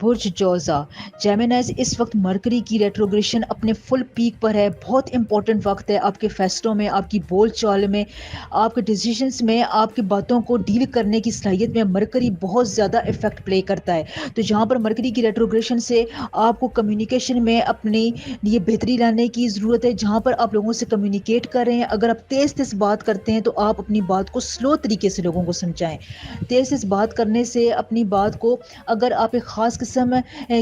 برج جوزا جیمنائز، اس وقت مرکری کی ریٹروگریشن اپنے فل پیک پر ہے. بہت امپورٹنٹ وقت ہے آپ کے فیصلوں میں، آپ کی بول چال میں، آپ کے ڈیسیجنس میں، آپ کی باتوں کو ڈیل کرنے کی صلاحیت میں مرکری بہت زیادہ افیکٹ پلے کرتا ہے. تو جہاں پر مرکری کی ریٹروگریشن سے آپ کو کمیونیکیشن میں اپنے لیے بہتری لانے کی ضرورت ہے. جہاں پر آپ لوگوں سے کمیونیکیٹ کر رہے ہیں، اگر آپ تیز تیز بات کرتے ہیں تو آپ اپنی بات کو سلو طریقے سے لوگوں کو سمجھائیں. تیز تیز بات کرنے سے اپنی بات کو، اگر آپ ایک خاص قسم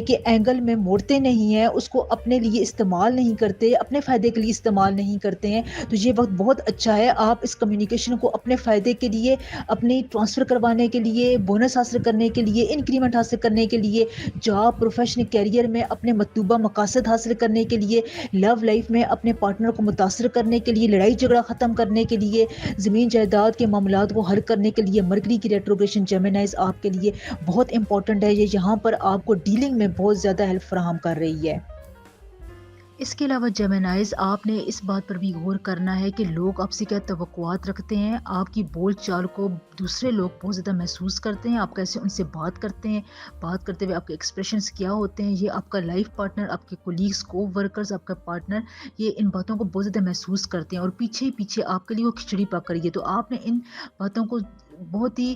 کے اینگل میں موڑتے نہیں ہیں، اس کو اپنے لیے استعمال نہیں کرتے، اپنے فائدے کے لیے استعمال نہیں کرتے ہیں، تو یہ وقت بہت اچھا ہے. آپ اس کمیونیکیشن کو اپنے فائدے کے لیے، اپنی ٹرانسفر کروانے کے لیے، بونس حاصل کرنے کے لیے، انکریمنٹ حاصل کرنے کے لیے، جاب، پروفیشنل کیریئر میں اپنے مطلوبہ مقاصد حاصل کرنے کے لیے، لو لائف میں اپنے پارٹنر کو متاثر کرنے کے لیے، لڑائی جھگڑا ختم کرنے کے لیے، زمین جائیداد کے معاملات کو حل کرنے کے لیے مرکری کی ریٹروگریشن جیمنائز آپ کے لیے بہت امپورٹنٹ ہے. یہ یہاں پر آپ کو ڈیلنگ میں بہت زیادہ ہیلپ فراہم کر رہی ہے. اس کے علاوہ جیمنائز، آپ نے اس بات پر بھی غور کرنا ہے کہ لوگ آپ سے کیا توقعات رکھتے ہیں. آپ کی بول چال کو دوسرے لوگ بہت زیادہ محسوس کرتے ہیں. آپ کیسے ان سے بات کرتے ہیں، بات کرتے ہوئے آپ کے ایکسپریشنز کیا ہوتے ہیں. یہ آپ کا لائف پارٹنر، آپ کے کولیگز، کو ورکرز، آپ کا پارٹنر، یہ ان باتوں کو بہت زیادہ محسوس کرتے ہیں اور پیچھے پیچھے آپ کے لیے وہ کھچڑی پک رہی ہے. تو آپ نے ان باتوں کو بہت ہی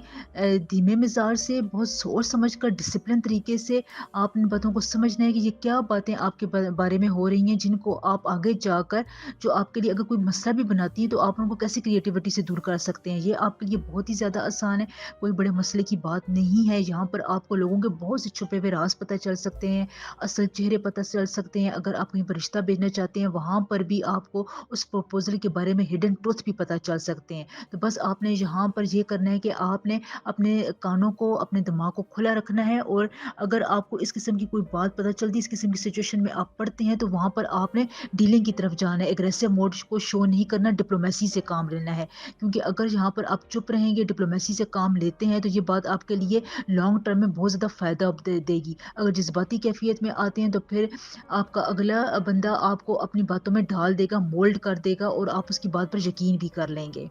دھیمے مزاج سے، بہت سوچ سمجھ کر، ڈسپلن طریقے سے آپ ان باتوں کو سمجھنا ہے کہ یہ کیا باتیں آپ کے بارے میں ہو رہی ہیں، جن کو آپ آگے جا کر، جو آپ کے لیے اگر کوئی مسئلہ بھی بناتی ہے تو آپ ان کو کیسے کریٹیوٹی سے دور کر سکتے ہیں. یہ آپ کے لیے بہت ہی زیادہ آسان ہے، کوئی بڑے مسئلے کی بات نہیں ہے. یہاں پر آپ کو لوگوں کے بہت سے چھپے ہوئے راز پتہ چل سکتے ہیں، اصل چہرے پتہ چل سکتے ہیں. اگر آپ کہیں پر رشتہ بھیجنا چاہتے ہیں، وہاں پر بھی آپ کو اس پروپوزل کے بارے میں ہڈن ٹروتھ بھی پتہ چل سکتے ہیں. تو بس آپ نے یہاں پر یہ کرنا ہے کہ آپ نے اپنے کانوں کو، اپنے دماغ کو کھلا رکھنا ہے، اور اگر آپ کو اس قسم کی کوئی بات پتہ چلتی، اس قسم کی سچویشن میں آپ پڑتے ہیں، تو وہاں پر آپ نے ڈیلنگ کی طرف جانا ہے. ایگریسو موڈ کو شو نہیں کرنا، ڈپلومیسی سے کام لینا ہے. کیونکہ اگر یہاں پر آپ چپ رہیں گے، ڈپلومیسی سے کام لیتے ہیں، تو یہ بات آپ کے لیے لانگ ٹرم میں بہت زیادہ فائدہ دے گی. اگر جذباتی کیفیت میں آتے ہیں تو پھر آپ کا اگلا بندہ آپ کو اپنی باتوں میں ڈال دے گا، مولڈ کر دے گا، اور آپ اس کی بات پر یقین بھی کر لیں گے.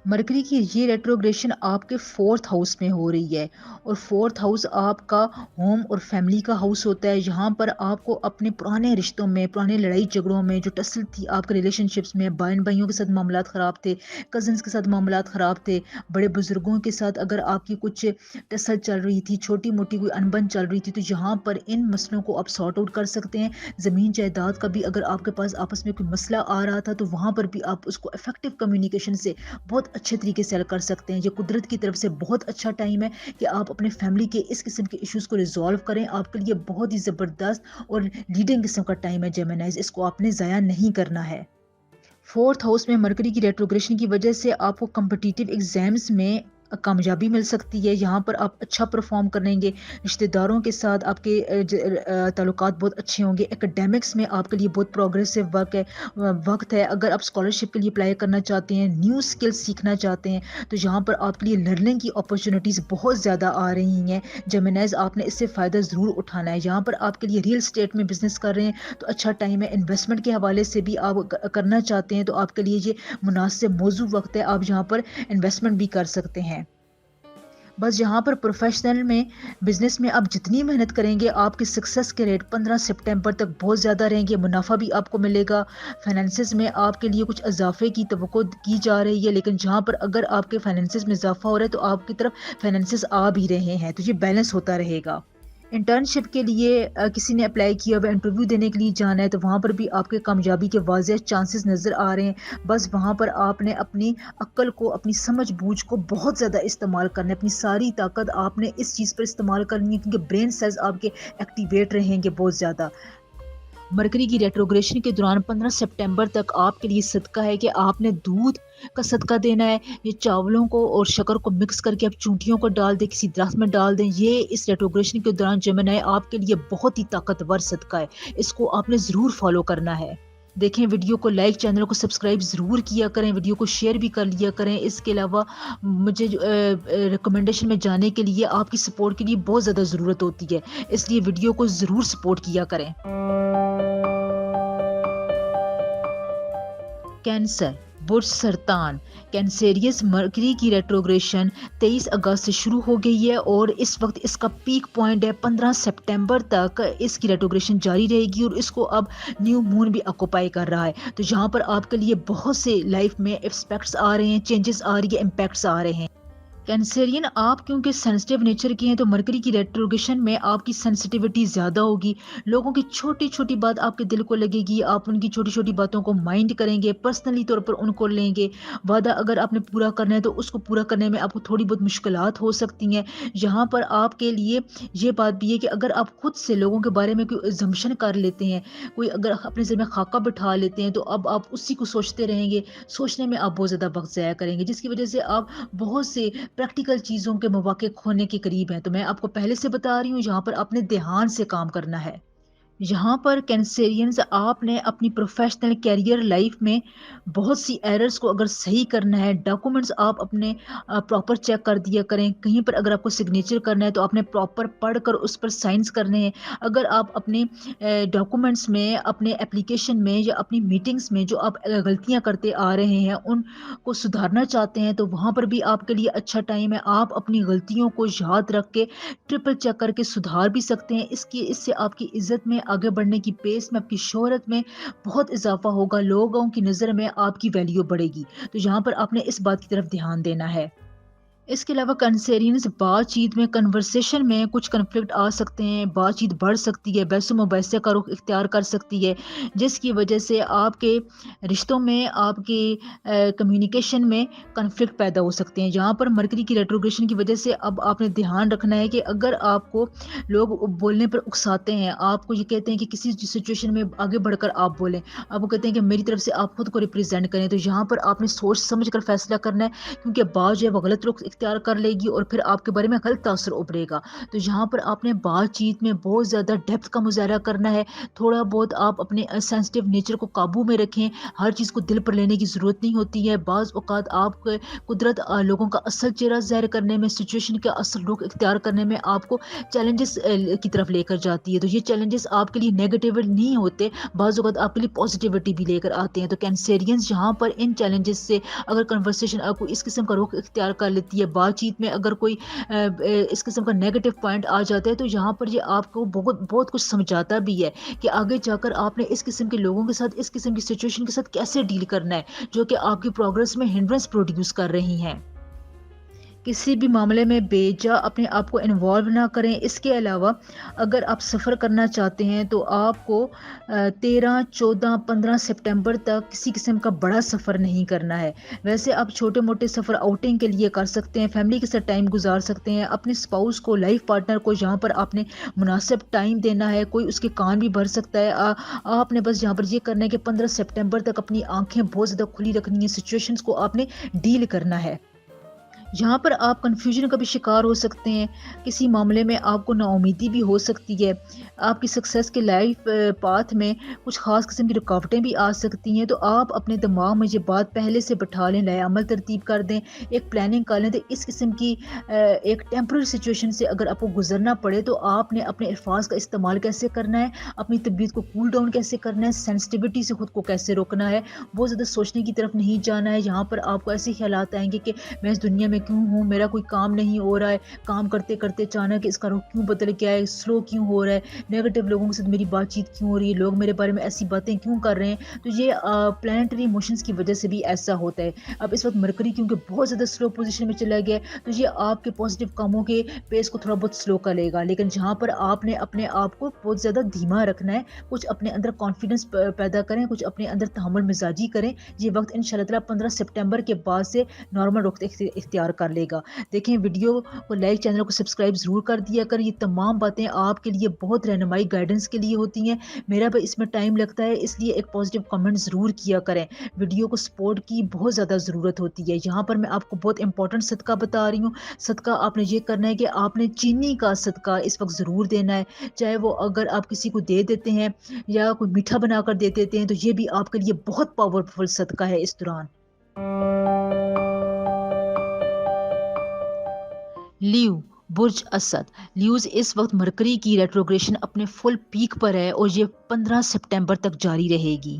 مرکری کی یہ ریٹروگریشن آپ کے 4th ہاؤس میں ہو رہی ہے، اور 4th ہاؤس آپ کا ہوم اور فیملی کا ہاؤس ہوتا ہے. یہاں پر آپ کو اپنے پرانے رشتوں میں، پرانے لڑائی جھگڑوں میں، جو ٹسل تھی آپ کے ریلیشن شپس میں، بہن بھائیوں کے ساتھ معاملات خراب تھے، کزنس کے ساتھ معاملات خراب تھے، بڑے بزرگوں کے ساتھ اگر آپ کی کچھ ٹسل چل رہی تھی، چھوٹی موٹی کوئی انبن چل رہی تھی، تو یہاں پر ان مسئلوں کو آپ سارٹ آؤٹ کر سکتے ہیں. زمین جائیداد کا بھی اگر آپ کے پاس آپس میں کوئی مسئلہ آ رہا تھا، تو وہاں پر بھی آپ اس کو افیکٹو کمیونیکیشن سے بہت اچھے طریقے سے حل کر سکتے ہیں. یہ قدرت کی طرف سے بہت اچھا ٹائم ہے کہ آپ اپنے فیملی کے اس قسم کے ایشوز کو ریزالو کریں. آپ کے لیے بہت ہی زبردست اور لیڈنگ قسم کا ٹائم ہے جیمنائز، اس کو آپ نے ضائع نہیں کرنا ہے. 4th ہاؤس میں مرکری کی ریٹروگریشن کی وجہ سے آپ کو کمپٹیٹیو ایگزامز میں کامیابی مل سکتی ہے. یہاں پر آپ اچھا پرفارم کریں گے، رشتہ داروں کے ساتھ آپ کے تعلقات بہت اچھے ہوں گے. ایکیڈیمکس میں آپ کے لیے بہت پروگریسو وقت ہے. اگر آپ اسکالرشپ کے لیے اپلائی کرنا چاہتے ہیں، نیو اسکلز سیکھنا چاہتے ہیں، تو یہاں پر آپ کے لیے لرننگ کی اپرچونیٹیز بہت زیادہ آ رہی ہیں. جیمنائز، آپ نے اس سے فائدہ ضرور اٹھانا ہے. یہاں پر آپ کے لیے ریئل اسٹیٹ میں بزنس کر رہے ہیں تو اچھا ٹائم ہے. انویسٹمنٹ کے حوالے سے بھی آپ کرنا چاہتے ہیں تو آپ کے لیے یہ مناسب موزوں وقت ہے. آپ یہاں پر انویسٹمنٹ بھی کر سکتے ہیں. بس یہاں پر پروفیشنل میں، بزنس میں آپ جتنی محنت کریں گے، آپ کی سکسس کے ریٹ 15 سپٹمبر تک بہت زیادہ رہیں گے. منافع بھی آپ کو ملے گا. فائنینسز میں آپ کے لیے کچھ اضافے کی توقع کی جا رہی ہے، لیکن جہاں پر اگر آپ کے فائنینسز میں اضافہ ہو رہا ہے تو آپ کی طرف فائنینسز آ بھی رہے ہیں، تو یہ بیلنس ہوتا رہے گا. انٹرنشپ کے لیے کسی نے اپلائی کیا ہوا انٹرویو دینے کے لیے جانا ہے، تو وہاں پر بھی آپ کے کامیابی کے واضح چانسز نظر آ رہے ہیں. بس وہاں پر آپ نے اپنی عقل کو، اپنی سمجھ بوجھ کو بہت زیادہ استعمال کرنا ہے. اپنی ساری طاقت آپ نے اس چیز پر استعمال کرنی ہے، کیونکہ برین سیلز آپ کے ایکٹیویٹ رہیں گے بہت زیادہ. مرکری کی ریٹروگریشن کے دوران 15 سپٹمبر تک آپ کے لیے صدقہ ہے کہ آپ نے دودھ کا صدقہ دینا ہے. یہ چاولوں کو اور شکر کو مکس کر کے آپ چونٹیوں کو ڈال دیں، کسی درخت میں ڈال دیں. یہ اس ریٹروگریشن کے دوران جیمنائی آپ کے لیے بہت ہی طاقتور صدقہ ہے. اس کو آپ نے ضرور فالو کرنا ہے. دیکھیں ویڈیو کو لائک، چینل کو سبسکرائب ضرور کیا کریں، ویڈیو کو شیئر بھی کر لیا کریں. اس کے علاوہ مجھے ریکمنڈیشن میں جانے کے لیے آپ کی سپورٹ کے لیے بہت زیادہ ضرورت ہوتی ہے، اس لیے ویڈیو کو ضرور سپورٹ کیا کریں. کینسر، برج سرطان کینسیریس مرکری کی ریٹروگریشن 23 اگست سے شروع ہو گئی ہے اور اس وقت اس کا پیک پوائنٹ ہے 15 سپٹمبر تک اس کی ریٹروگریشن جاری رہے گی اور اس کو اب نیو مون بھی آکوپائی کر رہا ہے. تو جہاں پر آپ کے لیے بہت سے لائف میں ایسپیکٹس آ رہے ہیں, چینجز آ رہی ہیں, امپیکٹس آ رہے ہیں. کینسرین آپ کیونکہ سینسٹیو نیچر کے ہیں تو مرکری کی ریٹروگیشن میں آپ کی سینسٹیوٹی زیادہ ہوگی. لوگوں کی چھوٹی چھوٹی بات آپ کے دل کو لگے گی, آپ ان کی چھوٹی چھوٹی باتوں کو مائنڈ کریں گے, پرسنلی طور پر ان کو لیں گے. وعدہ اگر آپ نے پورا کرنا ہے تو اس کو پورا کرنے میں آپ کو تھوڑی بہت مشکلات ہو سکتی ہیں. یہاں پر آپ کے لیے یہ بات بھی ہے کہ اگر آپ خود سے لوگوں کے بارے میں کوئی assumption کر لیتے ہیں, کوئی اگر اپنے ذہن میں خاکہ بٹھا لیتے ہیں, تو اب آپ اسی کو سوچتے رہیں گے. سوچنے میں آپ بہت زیادہ وقت ضائع کریں گے, جس کی وجہ سے آپ بہت سے پریکٹیکل چیزوں کے مواقع کھونے کے قریب ہیں. تو میں آپ کو پہلے سے بتا رہی ہوں یہاں پر اپنے دھیان سے کام کرنا ہے. یہاں پر کینسیرینز آپ نے اپنی پروفیشنل کیریئر لائف میں بہت سی ایررز کو اگر صحیح کرنا ہے, ڈاکومنٹس آپ اپنے پراپر چیک کر دیا کریں. کہیں پر اگر آپ کو سگنیچر کرنا ہے تو آپ نے پراپر پڑھ کر اس پر سائنس کرنے ہیں. اگر آپ اپنے ڈاکومنٹس میں, اپنے اپلیکیشن میں یا اپنی میٹنگز میں جو آپ غلطیاں کرتے آ رہے ہیں ان کو سدھارنا چاہتے ہیں تو وہاں پر بھی آپ کے لیے اچھا ٹائم ہے. آپ اپنی غلطیوں کو یاد رکھ کے ٹرپل چیک کر کے سدھار بھی سکتے ہیں. اس سے آپ کی عزت میں, آگے بڑھنے کی پیس میں, آپ کی شہرت میں بہت اضافہ ہوگا. لوگوں کی نظر میں آپ کی ویلیو بڑھے گی. تو یہاں پر آپ نے اس بات کی طرف دھیان دینا ہے. اس کے علاوہ کنسیرینز بات چیت میں, کنورسیشن میں کچھ کنفلکٹ آ سکتے ہیں, بات چیت بڑھ سکتی ہے, بحث و مباحثے کا رخ اختیار کر سکتی ہے, جس کی وجہ سے آپ کے رشتوں میں, آپ کے کمیونیکیشن میں کنفلکٹ پیدا ہو سکتے ہیں. جہاں پر مرکری کی ریٹروگریشن کی وجہ سے اب آپ نے دھیان رکھنا ہے کہ اگر آپ کو لوگ بولنے پر اکساتے ہیں, آپ کو یہ کہتے ہیں کہ کسی سچویشن میں آگے بڑھ کر آپ بولیں, آپ کو کہتے ہیں کہ میری طرف سے آپ خود کو ریپرزینٹ کریں, تو یہاں پر آپ نے سوچ سمجھ کر فیصلہ کرنا ہے, کیونکہ بات جو ہے وہ غلط رخ اختیار کر لے گی اور پھر آپ کے بارے میں غلط تاثر ابھرے گا. تو یہاں پر آپ نے بات چیت میں بہت زیادہ ڈیپتھ کا مظاہرہ کرنا ہے. تھوڑا بہت آپ اپنے سینسٹیو نیچر کو قابو میں رکھیں. ہر چیز کو دل پر لینے کی ضرورت نہیں ہوتی ہے. بعض اوقات آپ قدرت لوگوں کا اصل چہرہ ظاہر کرنے میں, سچویشن کا اصل رخ اختیار کرنے میں آپ کو چیلنجز کی طرف لے کر جاتی ہے. تو یہ چیلنجز آپ کے لیے نیگیٹو نہیں ہوتے, بعض اوقات آپ کے لیے پازیٹیوٹی بھی لے کر آتے ہیں. تو کینسیرینز یہاں پر ان چیلنجز سے اگر کنورسیشن آپ کو اس قسم کا رخ اختیار کر لیتی ہے, بات چیت میں اگر کوئی اس قسم کا نیگیٹو پوائنٹ آ جاتا ہے, تو یہاں پر یہ آپ کو بہت کچھ سمجھاتا بھی ہے کہ آگے جا کر آپ نے اس قسم کے لوگوں کے ساتھ, اس قسم کی سچویشن کے ساتھ کیسے ڈیل کرنا ہے جو کہ آپ کی پروگرس میں ہنڈرنس پروڈیوس کر رہی ہیں. کسی بھی معاملے میں بے جا اپنے آپ کو انوالو نہ کریں. اس کے علاوہ اگر آپ سفر کرنا چاہتے ہیں تو آپ کو 13, 14, 15 سپٹمبر تک کسی قسم کا بڑا سفر نہیں کرنا ہے. ویسے آپ چھوٹے موٹے سفر آؤٹنگ کے لیے کر سکتے ہیں, فیملی کے ساتھ ٹائم گزار سکتے ہیں. اپنے اسپاؤس کو, لائف پارٹنر کو یہاں پر آپ نے مناسب ٹائم دینا ہے. کوئی اس کے کان بھی بھر سکتا ہے. آپ نے بس یہاں پر یہ کرنا ہے کہ 15 سپٹمبر تک اپنی آنکھیں بہت زیادہ کھلی رکھنی ہیں, سچویشنز کو آپ نے ڈیل کرنا ہے. یہاں پر آپ کنفیوژن کا بھی شکار ہو سکتے ہیں. کسی معاملے میں آپ کو نا امیدی بھی ہو سکتی ہے. آپ کی سکسیس کے لائف پاتھ میں کچھ خاص قسم کی رکاوٹیں بھی آ سکتی ہیں. تو آپ اپنے دماغ میں یہ بات پہلے سے بٹھا لیں, نیا عمل ترتیب کر دیں, ایک پلاننگ کر لیں. تو اس قسم کی ایک ٹیمپرری سچویشن سے اگر آپ کو گزرنا پڑے تو آپ نے اپنے الفاظ کا استعمال کیسے کرنا ہے, اپنی طبیعت کو کول ڈاؤن کیسے کرنا ہے, سینسٹیوٹی سے خود کو کیسے روکنا ہے, بہت زیادہ سوچنے کی طرف نہیں جانا ہے. یہاں پر آپ کو ایسے خیالات آئیں گے کہ میں اس دنیا میں کیوں ہوں, میرا کوئی کام نہیں ہو رہا ہے, کام کرتے کرتے اچانک اس کا رخ کیوں بدل گیا ہے, سلو کیوں ہو رہا ہے, نیگیٹو لوگوں کے ساتھ میری بات چیت کیوں ہو رہی ہے, لوگ میرے بارے میں ایسی باتیں کیوں کر رہے ہیں. تو یہ پلانٹری موشنز کی وجہ سے بھی ایسا ہوتا ہے. اب اس وقت مرکری کیونکہ بہت زیادہ سلو پوزیشن میں چلا گیا ہے, تو یہ آپ کے پازیٹیو کاموں کے پیس کو تھوڑا بہت سلو کر لے گا. لیکن جہاں پر آپ نے اپنے آپ کو بہت زیادہ دھیما رکھنا ہے, کچھ اپنے اندر کانفیڈنس پیدا کریں, کچھ اپنے اندر تحمل مزاجی کریں. یہ وقت انشاءاللہ تعالی 15 سپٹمبر کے بعد سے نارمل رخ اختیار کر لے گا. دیکھیں ویڈیو کو لائک, چینل کو سبسکرائب ضرور کر دیا کر. یہ تمام باتیں آپ کے لیے بہت رہنمائی, گائیڈنس کے لیے ہوتی ہیں. میرا بھی اس میں ٹائم لگتا ہے, اس لیے ایک پازیٹیو کمنٹ ضرور کیا کریں. ویڈیو کو سپورٹ کی بہت زیادہ ضرورت ہوتی ہے. یہاں پر میں آپ کو بہت امپورٹنٹ صدقہ بتا رہی ہوں. صدقہ آپ نے یہ کرنا ہے کہ آپ نے چینی کا صدقہ اس وقت ضرور دینا ہے, چاہے وہ اگر آپ کسی کو دے دیتے ہیں یا کوئی میٹھا بنا کر دے دیتے ہیں, تو یہ بھی آپ کے لیے بہت پاورفل صدقہ ہے اس دوران. لیو برج اسد. لیوز اس وقت مرکری کی ریٹروگریشن اپنے فل پیک پر ہے اور یہ 15 سپٹمبر تک جاری رہے گی.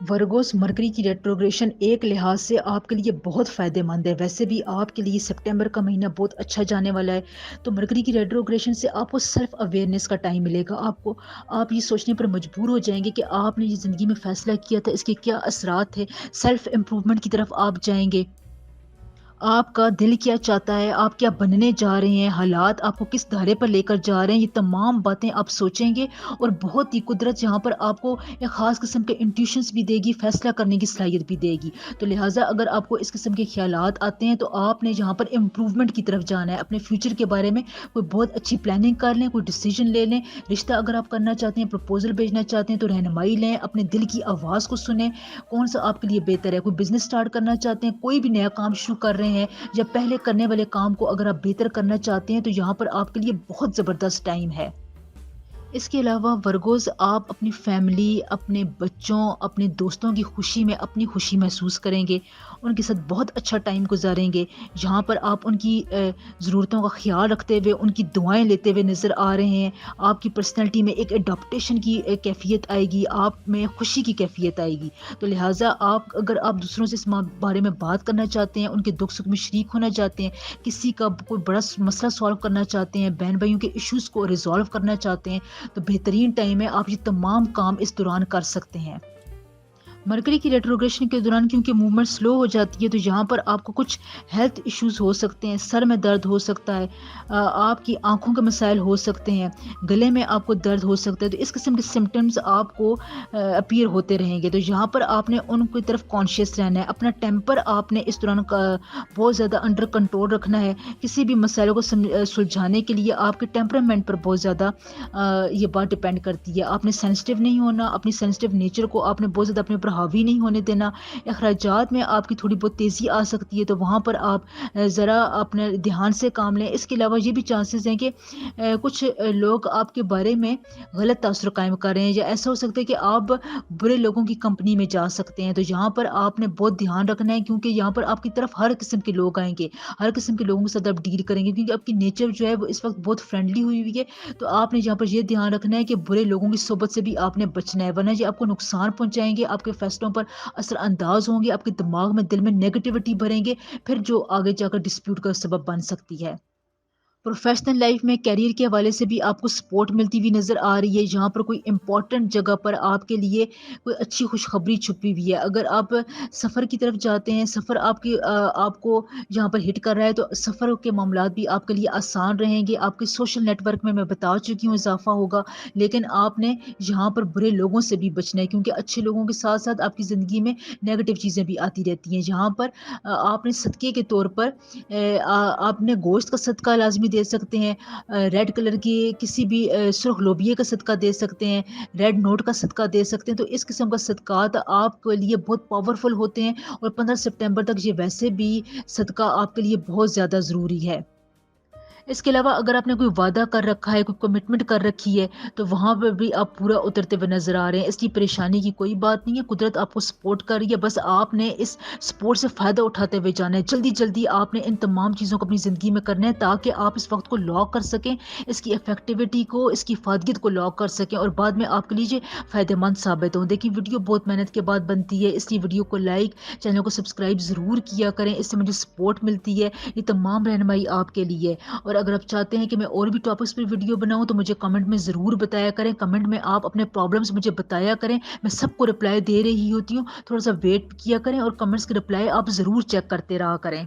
ورگوس مرکری کی ریٹروگریشن ایک لحاظ سے آپ کے لیے بہت فائدہ مند ہے. ویسے بھی آپ کے لیے سپٹمبر کا مہینہ بہت اچھا جانے والا ہے. تو مرکری کی ریٹروگریشن سے آپ کو سیلف اویئرنیس کا ٹائم ملے گا. آپ یہ سوچنے پر مجبور ہو جائیں گے کہ آپ نے یہ زندگی میں فیصلہ کیا تھا اس کے کیا اثرات تھے. سیلف امپروومنٹ کی طرف آپ جائیں گے. آپ کا دل کیا چاہتا ہے، آپ کیا بننے جا رہے ہیں، حالات آپ کو کس دھارے پر لے کر جا رہے ہیں، یہ تمام باتیں آپ سوچیں گے. اور بہت ہی قدرت یہاں پر آپ کو ایک خاص قسم کے انٹیوشنس بھی دے گی، فیصلہ کرنے کی صلاحیت بھی دے گی. تو لہٰذا اگر آپ کو اس قسم کے خیالات آتے ہیں تو آپ نے یہاں پر امپروومنٹ کی طرف جانا ہے. اپنے فیوچر کے بارے میں کوئی بہت اچھی پلاننگ کر لیں، کوئی ڈیسیجن لے لیں. رشتہ اگر آپ کرنا چاہتے ہیں، پرپوزل بھیجنا چاہتے ہیں تو رہنمائی لیں، اپنے دل کی آواز کو سنیں، کون سا آپ کے لیے بہتر ہے. کوئی بزنس سٹارٹ کرنا چاہتے ہیں، کوئی بھی نیا کام شروع کر رہے ہیں یا پہلے کرنے والے کام کو اگر آپ بہتر کرنا چاہتے ہیں تو یہاں پر آپ کے لیے بہت زبردست ٹائم ہے. اس کے علاوہ ورگوز آپ اپنی فیملی، اپنے بچوں، اپنے دوستوں کی خوشی میں اپنی خوشی محسوس کریں گے. ان کے ساتھ بہت اچھا ٹائم گزاریں گے. جہاں پر آپ ان کی ضرورتوں کا خیال رکھتے ہوئے ان کی دعائیں لیتے ہوئے نظر آ رہے ہیں. آپ کی پرسنالٹی میں ایک اڈاپٹیشن کی کیفیت آئے گی، آپ میں خوشی کی کیفیت آئے گی. تو لہٰذا اگر آپ دوسروں سے اس بارے میں بات کرنا چاہتے ہیں، ان کے دکھ سکھ میں شریک ہونا چاہتے ہیں، کسی کا کوئی بڑا مسئلہ سالو کرنا چاہتے ہیں، بہن بھائیوں کے ایشوز کو ریزالو کرنا چاہتے ہیں، تو بہترین ٹائم ہے. آپ یہ تمام کام اس دوران کر سکتے ہیں. مرکری کی ریٹروگریشن کے دوران کیونکہ موومنٹ سلو ہو جاتی ہے تو یہاں پر آپ کو کچھ ہیلتھ ایشوز ہو سکتے ہیں. سر میں درد ہو سکتا ہے، آپ کی آنکھوں کے مسائل ہو سکتے ہیں، گلے میں آپ کو درد ہو سکتا ہے. تو اس قسم کے سمٹمز آپ کو اپیئر ہوتے رہیں گے. تو یہاں پر آپ نے ان کی طرف کانشیس رہنا ہے. اپنا ٹیمپر آپ نے اس دوران بہت زیادہ انڈر کنٹرول رکھنا ہے. کسی بھی مسائلوں کو سلجھانے کے لیے آپ کے ٹیمپرامنٹ پر بہت زیادہ یہ بات ڈپینڈ کرتی ہے. آپ نے سینسٹیو نہیں ہونا، اپنی سینسٹیو نیچر کو آپ نے بہت زیادہ اپنے اوپر حاوی نہیں ہونے دینا. اخراجات میں آپ کی تھوڑی بہت تیزی آ سکتی ہے تو وہاں پر آپ ذرا اپنے دھیان سے کام لیں. اس کے علاوہ یہ بھی چانسز ہیں کہ کچھ لوگ آپ کے بارے میں غلط تاثر قائم کر رہے ہیں، یا ایسا ہو سکتا ہے کہ آپ برے لوگوں کی کمپنی میں جا سکتے ہیں. تو یہاں پر آپ نے بہت دھیان رکھنا ہے کیونکہ یہاں پر آپ کی طرف ہر قسم کے لوگ آئیں گے، ہر قسم کے لوگوں کے ساتھ آپ ڈیل کریں گے کیونکہ آپ کی نیچر جو ہے وہ اس وقت بہت فرینڈلی ہوئی ہے. تو آپ نے یہاں پر یہ دھیان رکھنا ہے کہ برے لوگوں کی صحبت سے بھی آپ نے بچنا ہے، ورنہ یہ آپ کو نقصان پہنچائیں گے، آپ کے فیصلوں پر اثر انداز ہوں گے، آپ کے دماغ میں دل میں نیگیٹیوٹی بھریں گے، پھر جو آگے جا کر ڈسپیوٹ کا سبب بن سکتی ہے. پروفیشنل لائف میں کیریئر کے حوالے سے بھی آپ کو سپورٹ ملتی ہوئی نظر آ رہی ہے. یہاں پر کوئی امپورٹنٹ جگہ پر آپ کے لیے کوئی اچھی خوشخبری چھپی ہوئی ہے. اگر آپ سفر کی طرف جاتے ہیں، سفر آپ کو یہاں پر ہٹ کر رہا ہے تو سفر کے معاملات بھی آپ کے لیے آسان رہیں گے. آپ کے سوشل نیٹ ورک میں بتا چکی ہوں اضافہ ہوگا. لیکن آپ نے یہاں پر برے لوگوں سے بھی بچنا ہے کیونکہ اچھے لوگوں کے ساتھ ساتھ آپ کی زندگی میں نیگیٹو چیزیں بھی آتی رہتی ہیں. یہاں پر آپ نے صدقے کے طور پر آپ نے گوشت کا صدقہ لازمی دے سکتے ہیں، ریڈ کلر کی کسی بھی سرخ لوبیے کا صدقہ دے سکتے ہیں، ریڈ نوٹ کا صدقہ دے سکتے ہیں. تو اس قسم کا صدقات آپ کے لیے بہت پاورفل ہوتے ہیں اور 15 سپٹمبر تک یہ ویسے بھی صدقہ آپ کے لیے بہت زیادہ ضروری ہے. اس کے علاوہ اگر آپ نے کوئی وعدہ کر رکھا ہے، کوئی کمٹمنٹ کر رکھی ہے تو وہاں پہ بھی آپ پورا اترتے ہوئے نظر آ رہے ہیں. اس لیے پریشانی کی کوئی بات نہیں ہے، قدرت آپ کو سپورٹ کر رہی ہے. بس آپ نے اس سپورٹ سے فائدہ اٹھاتے ہوئے جانا ہے. جلدی جلدی آپ نے ان تمام چیزوں کو اپنی زندگی میں کرنا ہے تاکہ آپ اس وقت کو لاک کر سکیں، اس کی افیکٹیوٹی کو، اس کی فادیت کو لاک کر سکیں اور بعد میں آپ کے لیے فائدہ مند ثابت ہوں. دیکھیں ویڈیو بہت محنت کے بعد بنتی ہے، اس لیے ویڈیو کو لائک، چینل کو سبسکرائب ضرور کیا کریں، اس سے مجھے سپورٹ ملتی ہے. یہ تمام رہنمائی آپ کے لیے. اور اگر آپ چاہتے ہیں کہ میں اور بھی ٹاپکس پر ویڈیو بناؤں تو مجھے کمنٹ میں ضرور بتایا کریں. کمنٹ میں آپ اپنے پرابلمس مجھے بتایا کریں، میں سب کو رپلائی دے رہی ہوتی ہوں. تھوڑا سا ویٹ کیا کریں اور کمنٹس کے رپلائی آپ ضرور چیک کرتے رہا کریں.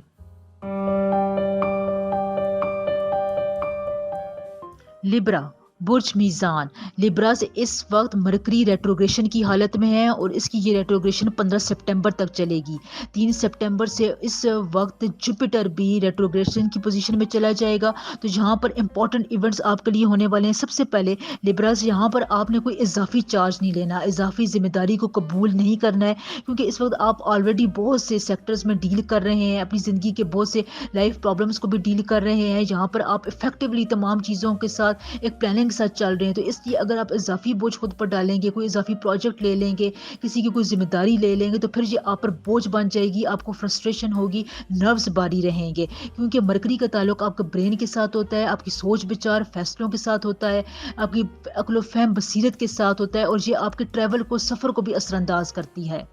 لیبرا برج میزان. لیبرا سے اس وقت مرکری ریٹروگریشن کی حالت میں ہے اور اس کی یہ ریٹروگریشن 15 سپٹمبر تک چلے گی. 3 سپٹمبر سے اس وقت جوپیٹر بھی ریٹروگریشن کی پوزیشن میں چلا جائے گا. تو یہاں پر امپورٹنٹ ایونٹس آپ کے لیے ہونے والے ہیں. سب سے پہلے لیبرا سے یہاں پر آپ نے کوئی اضافی چارج نہیں لینا، اضافی ذمہ داری کو قبول نہیں کرنا ہے کیونکہ اس وقت آپ آلریڈی بہت سے سیکٹرز میں ڈیل کر رہے ہیں، اپنی زندگی کے بہت سے لائف پرابلمس کو بھی ڈیل کر رہے ہیں. یہاں پر آپ افیکٹولی تمام چیزوں کے ساتھ ایک پلاننگ کے ساتھ چل رہے ہیں، تو اس لیے اگر آپ اضافی بوجھ خود پر ڈالیں گے، کوئی اضافی پروجیکٹ لے لیں گے، کسی کی کوئی ذمہ داری لے لیں گے، تو پھر یہ آپ پر بوجھ بن جائے گی، آپ کو فرسٹریشن ہوگی، نروس باری رہیں گے، کیونکہ مرکری کا تعلق آپ کے برین کے ساتھ ہوتا ہے، آپ کی سوچ بچار فیصلوں کے ساتھ ہوتا ہے، آپ کی عقل و فہم بصیرت کے ساتھ ہوتا ہے، اور یہ آپ کے ٹریول کو، سفر کو بھی اثر انداز کرتی ہے۔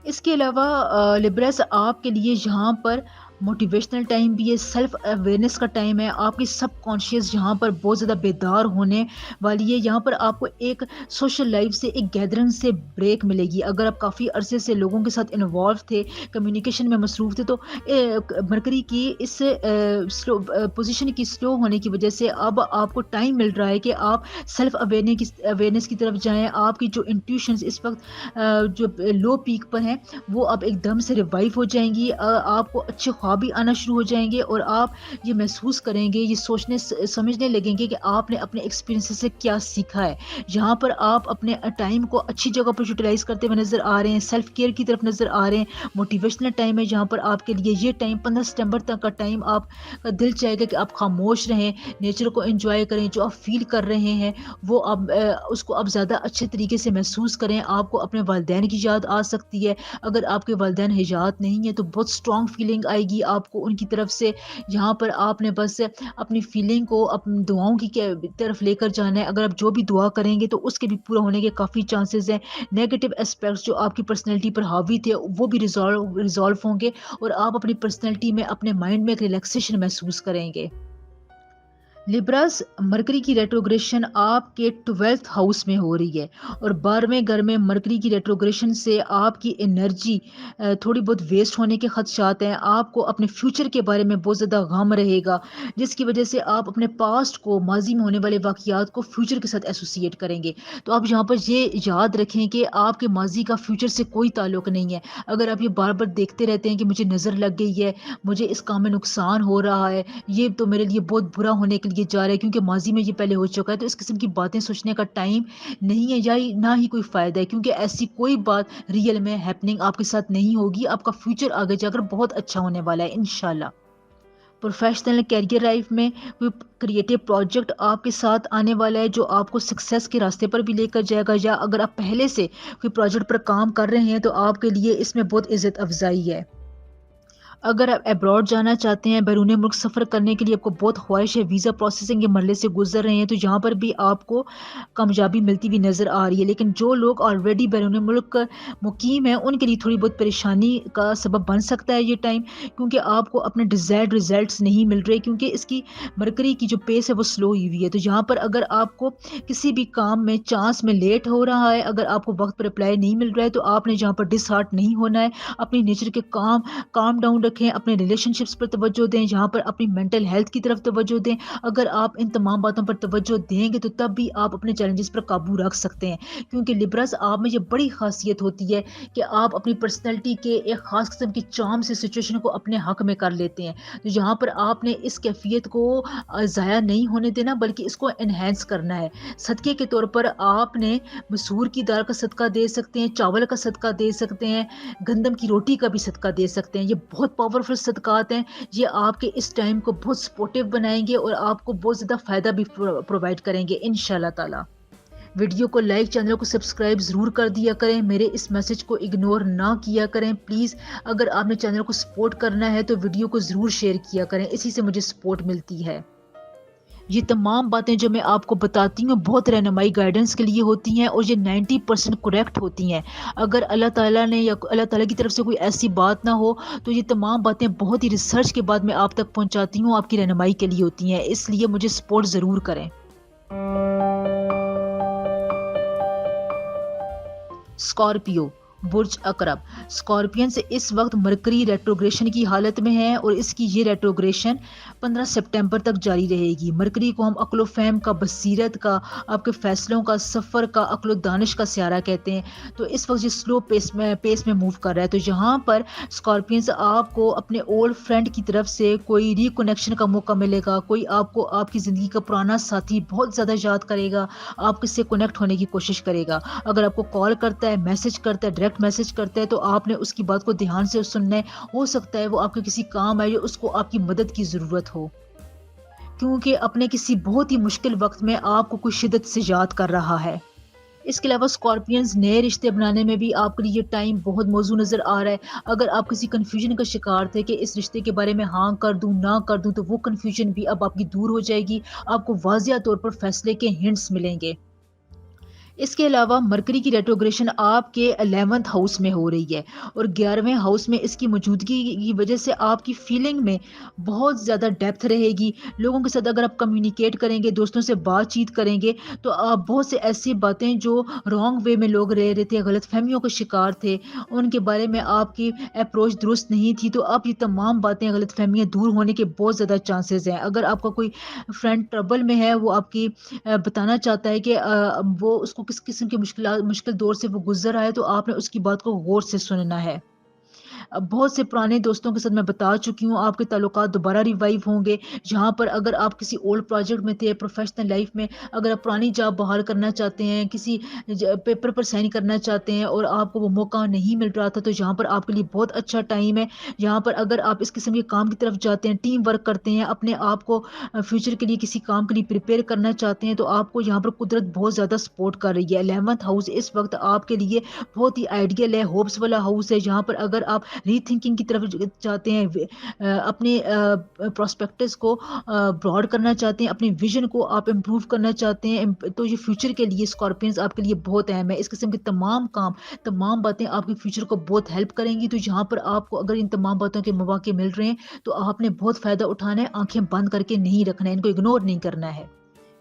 اس کے علاوہ لبرس آپ کے لیے یہاں پر موٹیویشنل ٹائم بھی ہے، سیلف اویئرنیس کا ٹائم ہے، آپ کی سب کانشیس یہاں پر بہت زیادہ بیدار ہونے والی ہے۔ یہاں پر آپ کو ایک سوشل لائف سے، ایک گیدرنگ سے بریک ملے گی۔ اگر آپ کافی عرصے سے لوگوں کے ساتھ انوالو تھے، کمیونیکیشن میں مصروف تھے، تو مرکری کی اس پوزیشن کی سلو ہونے کی وجہ سے اب آپ کو ٹائم مل رہا ہے کہ آپ سیلف اویئرنیس کی طرف جائیں۔ آپ کی جو انٹیوشنز اس وقت جو لو پیک پر ہیں، وہ اب ایک دم سے ریوائیو ہو جائیں گی، آپ کو اچھے خواب بھی آنا شروع ہو جائیں گے، اور آپ یہ محسوس کریں گے، یہ سوچنے سمجھنے لگیں گے کہ آپ نے اپنے ایکسپیرینس سے کیا سیکھا ہے۔ یہاں پر آپ اپنے ٹائم کو اچھی جگہ پر یوٹیلائز کرتے ہوئے نظر آ رہے ہیں، سیلف کیئر کی طرف نظر آ رہے ہیں، موٹیویشنل ٹائم ہے جہاں پر آپ کے لیے یہ ٹائم 15 ستمبر تک کا ٹائم آپ کا دل چاہے گا کہ آپ خاموش رہیں، نیچر کو انجوائے کریں، جو آپ فیل کر رہے ہیں وہ اب اس کو اب زیادہ اچھے طریقے سے محسوس کریں۔ آپ کو اپنے والدین کی یاد آ سکتی ہے، اگر آپ کے والدین حیات نہیں ہیں تو بہت اسٹرانگ فیلنگ آئے گی آپ کو ان کی طرف سے۔ یہاں پر آپ نے بس اپنی فیلنگ کو اپنی دعاؤں کی طرف لے کر جانا ہے، اگر آپ جو بھی دعا کریں گے تو اس کے بھی پورا ہونے کے کافی چانسز ہیں۔ نیگیٹو اسپیکٹس جو آپ کی پرسنالٹی پر حاوی تھے وہ بھی ریزالو ہوں گے، اور آپ اپنی پرسنالٹی میں، اپنے مائنڈ میں ایک ریلیکسیشن محسوس کریں گے۔ لبرس، مرکری کی ریٹروگریشن آپ کے 12th ہاؤس میں ہو رہی ہے، اور 12ویں گھر میں مرکری کی ریٹروگریشن سے آپ کی انرجی تھوڑی بہت ویسٹ ہونے کے خدشات ہیں۔ آپ کو اپنے فیوچر کے بارے میں بہت زیادہ غم رہے گا، جس کی وجہ سے آپ اپنے پاسٹ کو، ماضی میں ہونے والے واقعات کو فیوچر کے ساتھ ایسوسیٹ کریں گے۔ تو آپ یہاں پر یہ یاد رکھیں کہ آپ کے ماضی کا فیوچر سے کوئی تعلق نہیں ہے۔ اگر آپ یہ بار بار دیکھتے رہتے ہیں کہ مجھے نظر لگ گئی ہے، مجھے اس کام میں نقصان ہو رہا ہے، یہ تو میرے لیے بہت برا ہونے کے لیے جا رہا ہے کیونکہ ماضی میں یہ پہلے ہو چکا ہے، تو اس قسم کی باتیں سوچنے کا ٹائم نہیں ہے، یا نہ ہی کوئی فائدہ ہے، کیونکہ ایسی کوئی بات ریئل میں ہیپننگ آپ کے ساتھ نہیں ہوگی۔ آپ کا فیوچر آگے جا کر بہت اچھا ہونے والا ہے انشاءاللہ۔ پروفیشنل کیریئر لائف میں کوئی کریٹو پروجیکٹ آپ کے ساتھ آنے والا ہے جو آپ کو سکسیس کے راستے پر بھی لے کر جائے گا، یا اگر آپ پہلے سے کوئی پروجیکٹ پر کام کر رہے ہیں تو آپ کے لیے اس میں بہت عزت افزائی ہے۔ اگر آپ ابراڈ جانا چاہتے ہیں، بیرون ملک سفر کرنے کے لیے آپ کو بہت خواہش ہے، ویزا پروسیسنگ کے مرحلے سے گزر رہے ہیں، تو یہاں پر بھی آپ کو کامیابی ملتی ہوئی نظر آ رہی ہے۔ لیکن جو لوگ آلریڈی بیرون ملک مقیم ہیں ان کے لیے تھوڑی بہت پریشانی کا سبب بن سکتا ہے یہ ٹائم، کیونکہ آپ کو اپنے ڈیزائرڈ ریزلٹس نہیں مل رہے، کیونکہ اس کی مرکری کی جو پیس ہے وہ سلو ہوئی ہے۔ تو یہاں پر اگر آپ کو کسی بھی کام میں چانس میں لیٹ ہو رہا ہے، اگر آپ کو وقت پر اپلائی نہیں مل رہا ہے، تو آپ نے یہاں پر ڈس ہارٹ نہیں ہونا ہے۔ اپنی نیچر کے کام ڈاؤن رکھیں، اپنے ریلیشن شپس پر توجہ دیں، یہاں پر اپنی مینٹل ہیلتھ کی طرف توجہ دیں۔ اگر آپ ان تمام باتوں پر توجہ دیں گے تو تب بھی آپ اپنے چیلنجز پر قابو رکھ سکتے ہیں، کیونکہ لبرس آپ میں یہ بڑی خاصیت ہوتی ہے کہ آپ اپنی پرسنالٹی کے ایک خاص قسم کی چارم سے سچویشن کو اپنے حق میں کر لیتے ہیں۔ تو یہاں پر آپ نے اس کیفیت کو ضائع نہیں ہونے دینا بلکہ اس کو انہینس کرنا ہے۔ صدقے کے طور پر آپ نے مسور کی دال کا صدقہ دے سکتے ہیں، چاول کا صدقہ دے سکتے ہیں، گندم کی روٹی کا بھی صدقہ دے سکتے ہیں۔ یہ بہت پاورفل صدقات ہیں، یہ آپ کے اس ٹائم کو بہت سپورٹیو بنائیں گے اور آپ کو بہت زیادہ فائدہ بھی پرووائڈ کریں گے انشاءاللہ تعالی۔ ویڈیو کو لائک، چینل کو سبسکرائب ضرور کر دیا کریں، میرے اس میسج کو اگنور نہ کیا کریں پلیز۔ اگر آپ نے چینل کو سپورٹ کرنا ہے تو ویڈیو کو ضرور شیئر کیا کریں، اسی سے مجھے سپورٹ ملتی ہے۔ یہ تمام باتیں جو میں آپ کو بتاتی ہوں بہت رہنمائی گائیڈنس کے لیے ہوتی ہیں، اور یہ 90% کریکٹ ہوتی ہیں۔ اگر اللہ تعالیٰ نے یا اللہ تعالیٰ کی طرف سے کوئی ایسی بات نہ ہو تو یہ تمام باتیں بہت ہی ریسرچ کے بعد میں آپ تک پہنچاتی ہوں، آپ کی رہنمائی کے لیے ہوتی ہیں، اس لیے مجھے سپورٹ ضرور کریں۔ اسکارپیو، برج عقرب، اسکارپینز اس وقت مرکری ریٹروگریشن کی حالت میں ہے، اور اس کی یہ ریٹروگریشن 15 سپٹمبر تک جاری رہے گی۔ مرکری کو ہم عقل و فہم کا، بصیرت کا، آپ کے فیصلوں کا، سفر کا، عقل و دانش کا سیارہ کہتے ہیں۔ تو اس وقت یہ سلو پیس میں موو کر رہا ہے، تو یہاں پر اسکارپینز آپ کو اپنے اولڈ فرینڈ کی طرف سے کوئی ری کنیکشن کا موقع ملے گا، کوئی آپ کو آپ کی زندگی کا پرانا ساتھی بہت زیادہ یاد کرے گا، آپ کس سے کنیکٹ ہونے کی کوشش کرے گا۔ اگر آپ کو کال کرتا ہے، میسج کرتا ہے، ڈائریکٹ میسج کرتا ہے، تو آپ نے اس کی بات کو دھیان سے سننا ہے، ہو سکتا ہے وہ آپ کے کسی کام آئے، اس کو آپ کی مدد کی ضرورت ہو۔ کیونکہ اپنے کسی بہت ہی مشکل وقت میں آپ کو کوئی شدت سے یاد کر رہا ہے۔ اس کے علاوہ اسکارپینز نئے رشتے بنانے میں بھی آپ کے لیے یہ ٹائم بہت موزوں نظر آ رہا ہے۔ اگر آپ کسی کنفیوژن کا شکار تھے کہ اس رشتے کے بارے میں ہاں کر دوں نہ کر دوں، تو وہ کنفیوژن بھی اب آپ کی دور ہو جائے گی، آپ کو واضح طور پر فیصلے کے ہنٹس ملیں گے۔ اس کے علاوہ مرکری کی ریٹروگریشن آپ کے 11ویں ہاؤس میں ہو رہی ہے، اور 11ویں ہاؤس میں اس کی موجودگی کی وجہ سے آپ کی فیلنگ میں بہت زیادہ ڈیپتھ رہے گی۔ لوگوں کے ساتھ اگر آپ کمیونیکیٹ کریں گے، دوستوں سے بات چیت کریں گے، تو آپ بہت سے ایسی باتیں جو رانگ وے میں لوگ رہ رہے تھے، غلط فہمیوں کا شکار تھے، ان کے بارے میں آپ کی اپروچ درست نہیں تھی، تو اب یہ تمام باتیں غلط فہمیاں دور ہونے کے بہت زیادہ چانسز ہیں۔ اگر آپ کا کوئی فرینڈ ٹربل میں ہے، وہ آپ کی بتانا چاہتا ہے کہ وہ اس کو کس قسم کے مشکل دور سے وہ گزر رہا ہے، تو آپ نے اس کی بات کو غور سے سننا ہے۔ اب بہت سے پرانے دوستوں کے ساتھ میں بتا چکی ہوں، آپ کے تعلقات دوبارہ ریوائیو ہوں گے، جہاں پر اگر آپ کسی اولڈ پروجیکٹ میں تھے، پروفیشنل لائف میں اگر آپ پرانی جاب بحال کرنا چاہتے ہیں، کسی پیپر پر سائن کرنا چاہتے ہیں اور آپ کو وہ موقع نہیں مل رہا تھا، تو یہاں پر آپ کے لیے بہت اچھا ٹائم ہے۔ یہاں پر اگر آپ اس قسم کے کام کی طرف جاتے ہیں، ٹیم ورک کرتے ہیں، اپنے آپ کو فیوچر کے لیے کسی کام کے لیے پریپیئر کرنا چاہتے ہیں، تو آپ کو یہاں پر قدرت بہت زیادہ سپورٹ کر رہی ہے۔ 11ویں ہاؤس اس وقت آپ کے لیے بہت ہی آئیڈیل ہے، ہوپس والا ہاؤس ہے، جہاں پر اگر آپ ری تھنکنگ کی طرف چاہتے ہیں، اپنے پراسپیکٹس کو براڈ کرنا چاہتے ہیں، اپنے ویژن کو آپ امپروو کرنا چاہتے ہیں، تو یہ فیوچر کے لیے اسکارپینز آپ کے لیے بہت اہم ہے۔ اس قسم کے تمام کام، تمام باتیں آپ کے فیوچر کو بہت ہیلپ کریں گی، تو یہاں پر آپ کو اگر ان تمام باتوں کے مواقع مل رہے ہیں، تو آپ نے بہت فائدہ اٹھانا ہے، آنکھیں بند کر کے نہیں رکھنا ہے، ان کو اگنور نہیں کرنا ہے۔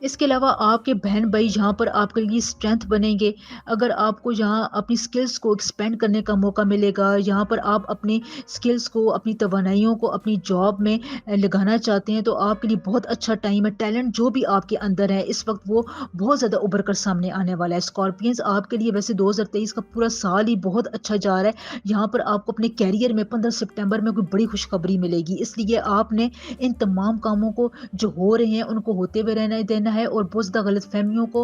اس کے علاوہ آپ کے بہن بھائی جہاں پر آپ کے لیے اسٹرینتھ بنیں گے، اگر آپ کو یہاں اپنی سکلز کو ایکسپینڈ کرنے کا موقع ملے گا، یہاں پر آپ اپنی سکلز کو، اپنی توانائیوں کو اپنی جاب میں لگانا چاہتے ہیں، تو آپ کے لیے بہت اچھا ٹائم ہے۔ ٹیلنٹ جو بھی آپ کے اندر ہے اس وقت، وہ بہت زیادہ ابھر کر سامنے آنے والا ہے۔ اسکارپینز آپ کے لیے ویسے 2023 کا پورا سال ہی بہت اچھا جا رہا ہے، یہاں پر آپ کو اپنے کیریئر میں 15 سپٹمبر میں کوئی بڑی خوشخبری ملے گی، اس لیے آپ نے ان تمام کاموں کو جو ہو رہے ہیں ان کو ہوتے ہوئے رہنا دینا ہے، اور بہت زیادہ غلط فہمیوں کو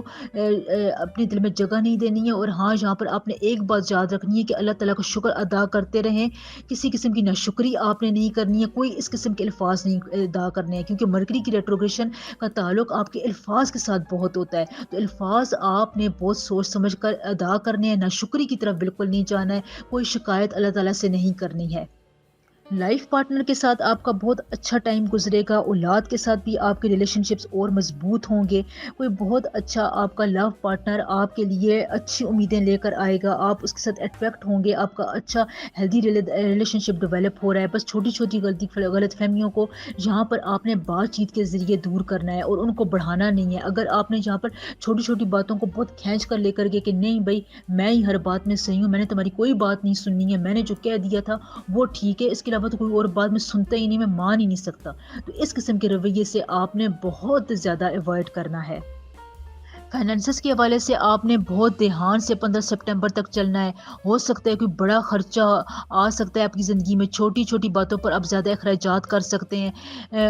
اپنے دل میں جگہ نہیں دینی ہے۔ اور ہاں، یہاں پر آپ نے ایک بات یاد رکھنی ہے کہ اللہ تعالیٰ کا شکر ادا کرتے رہیں، کسی قسم کی ناشکری آپ نے نہیں کرنی ہے، کوئی اس قسم کے الفاظ نہیں ادا کرنے ہیں، کیونکہ مرکری کی ریٹروگریشن کا تعلق آپ کے الفاظ کے ساتھ بہت ہوتا ہے، تو الفاظ آپ نے بہت سوچ سمجھ کر ادا کرنے ہیں، ناشکری کی طرف بالکل نہیں جانا ہے، کوئی شکایت اللہ تعالیٰ سے نہیں کرنی ہے۔ لائف پارٹنر کے ساتھ آپ کا بہت اچھا ٹائم گزرے گا، اولاد کے ساتھ بھی آپ کے ریلیشن شپس اور مضبوط ہوں گے، کوئی بہت اچھا آپ کا لو پارٹنر آپ کے لیے اچھی امیدیں لے کر آئے گا، آپ اس کے ساتھ اٹریکٹ ہوں گے، آپ کا اچھا ہیلدی ریلیشن شپ ڈیولپ ہو رہا ہے۔ بس چھوٹی چھوٹی غلط فہمیوں کو یہاں پر آپ نے بات چیت کے ذریعے دور کرنا ہے اور ان کو بڑھانا نہیں ہے۔ اگر آپ نے یہاں پر چھوٹی چھوٹی باتوں کو بہت کھینچ کر لے کر گئے کہ نہیں بھائی میں ہی ہر بات میں صحیح ہوں، میں نے تمہاری کوئی بات نہیں سننی ہے، میں نے جو کہہ دیا تھا وہ ٹھیک ہے، اس کے علاوہ تو کوئی اور بات میں سنتا ہی نہیں، میں مان ہی نہیں سکتا، تو اس قسم کے رویے سے آپ نے بہت زیادہ اوائڈ کرنا ہے۔ فائنینسز کے حوالے سے آپ نے بہت دھیان سے 15 سپٹمبر تک چلنا ہے۔ ہو سکتا ہے کوئی بڑا خرچہ آ سکتا ہے آپ کی زندگی میں، چھوٹی چھوٹی باتوں پر آپ زیادہ اخراجات کر سکتے ہیں۔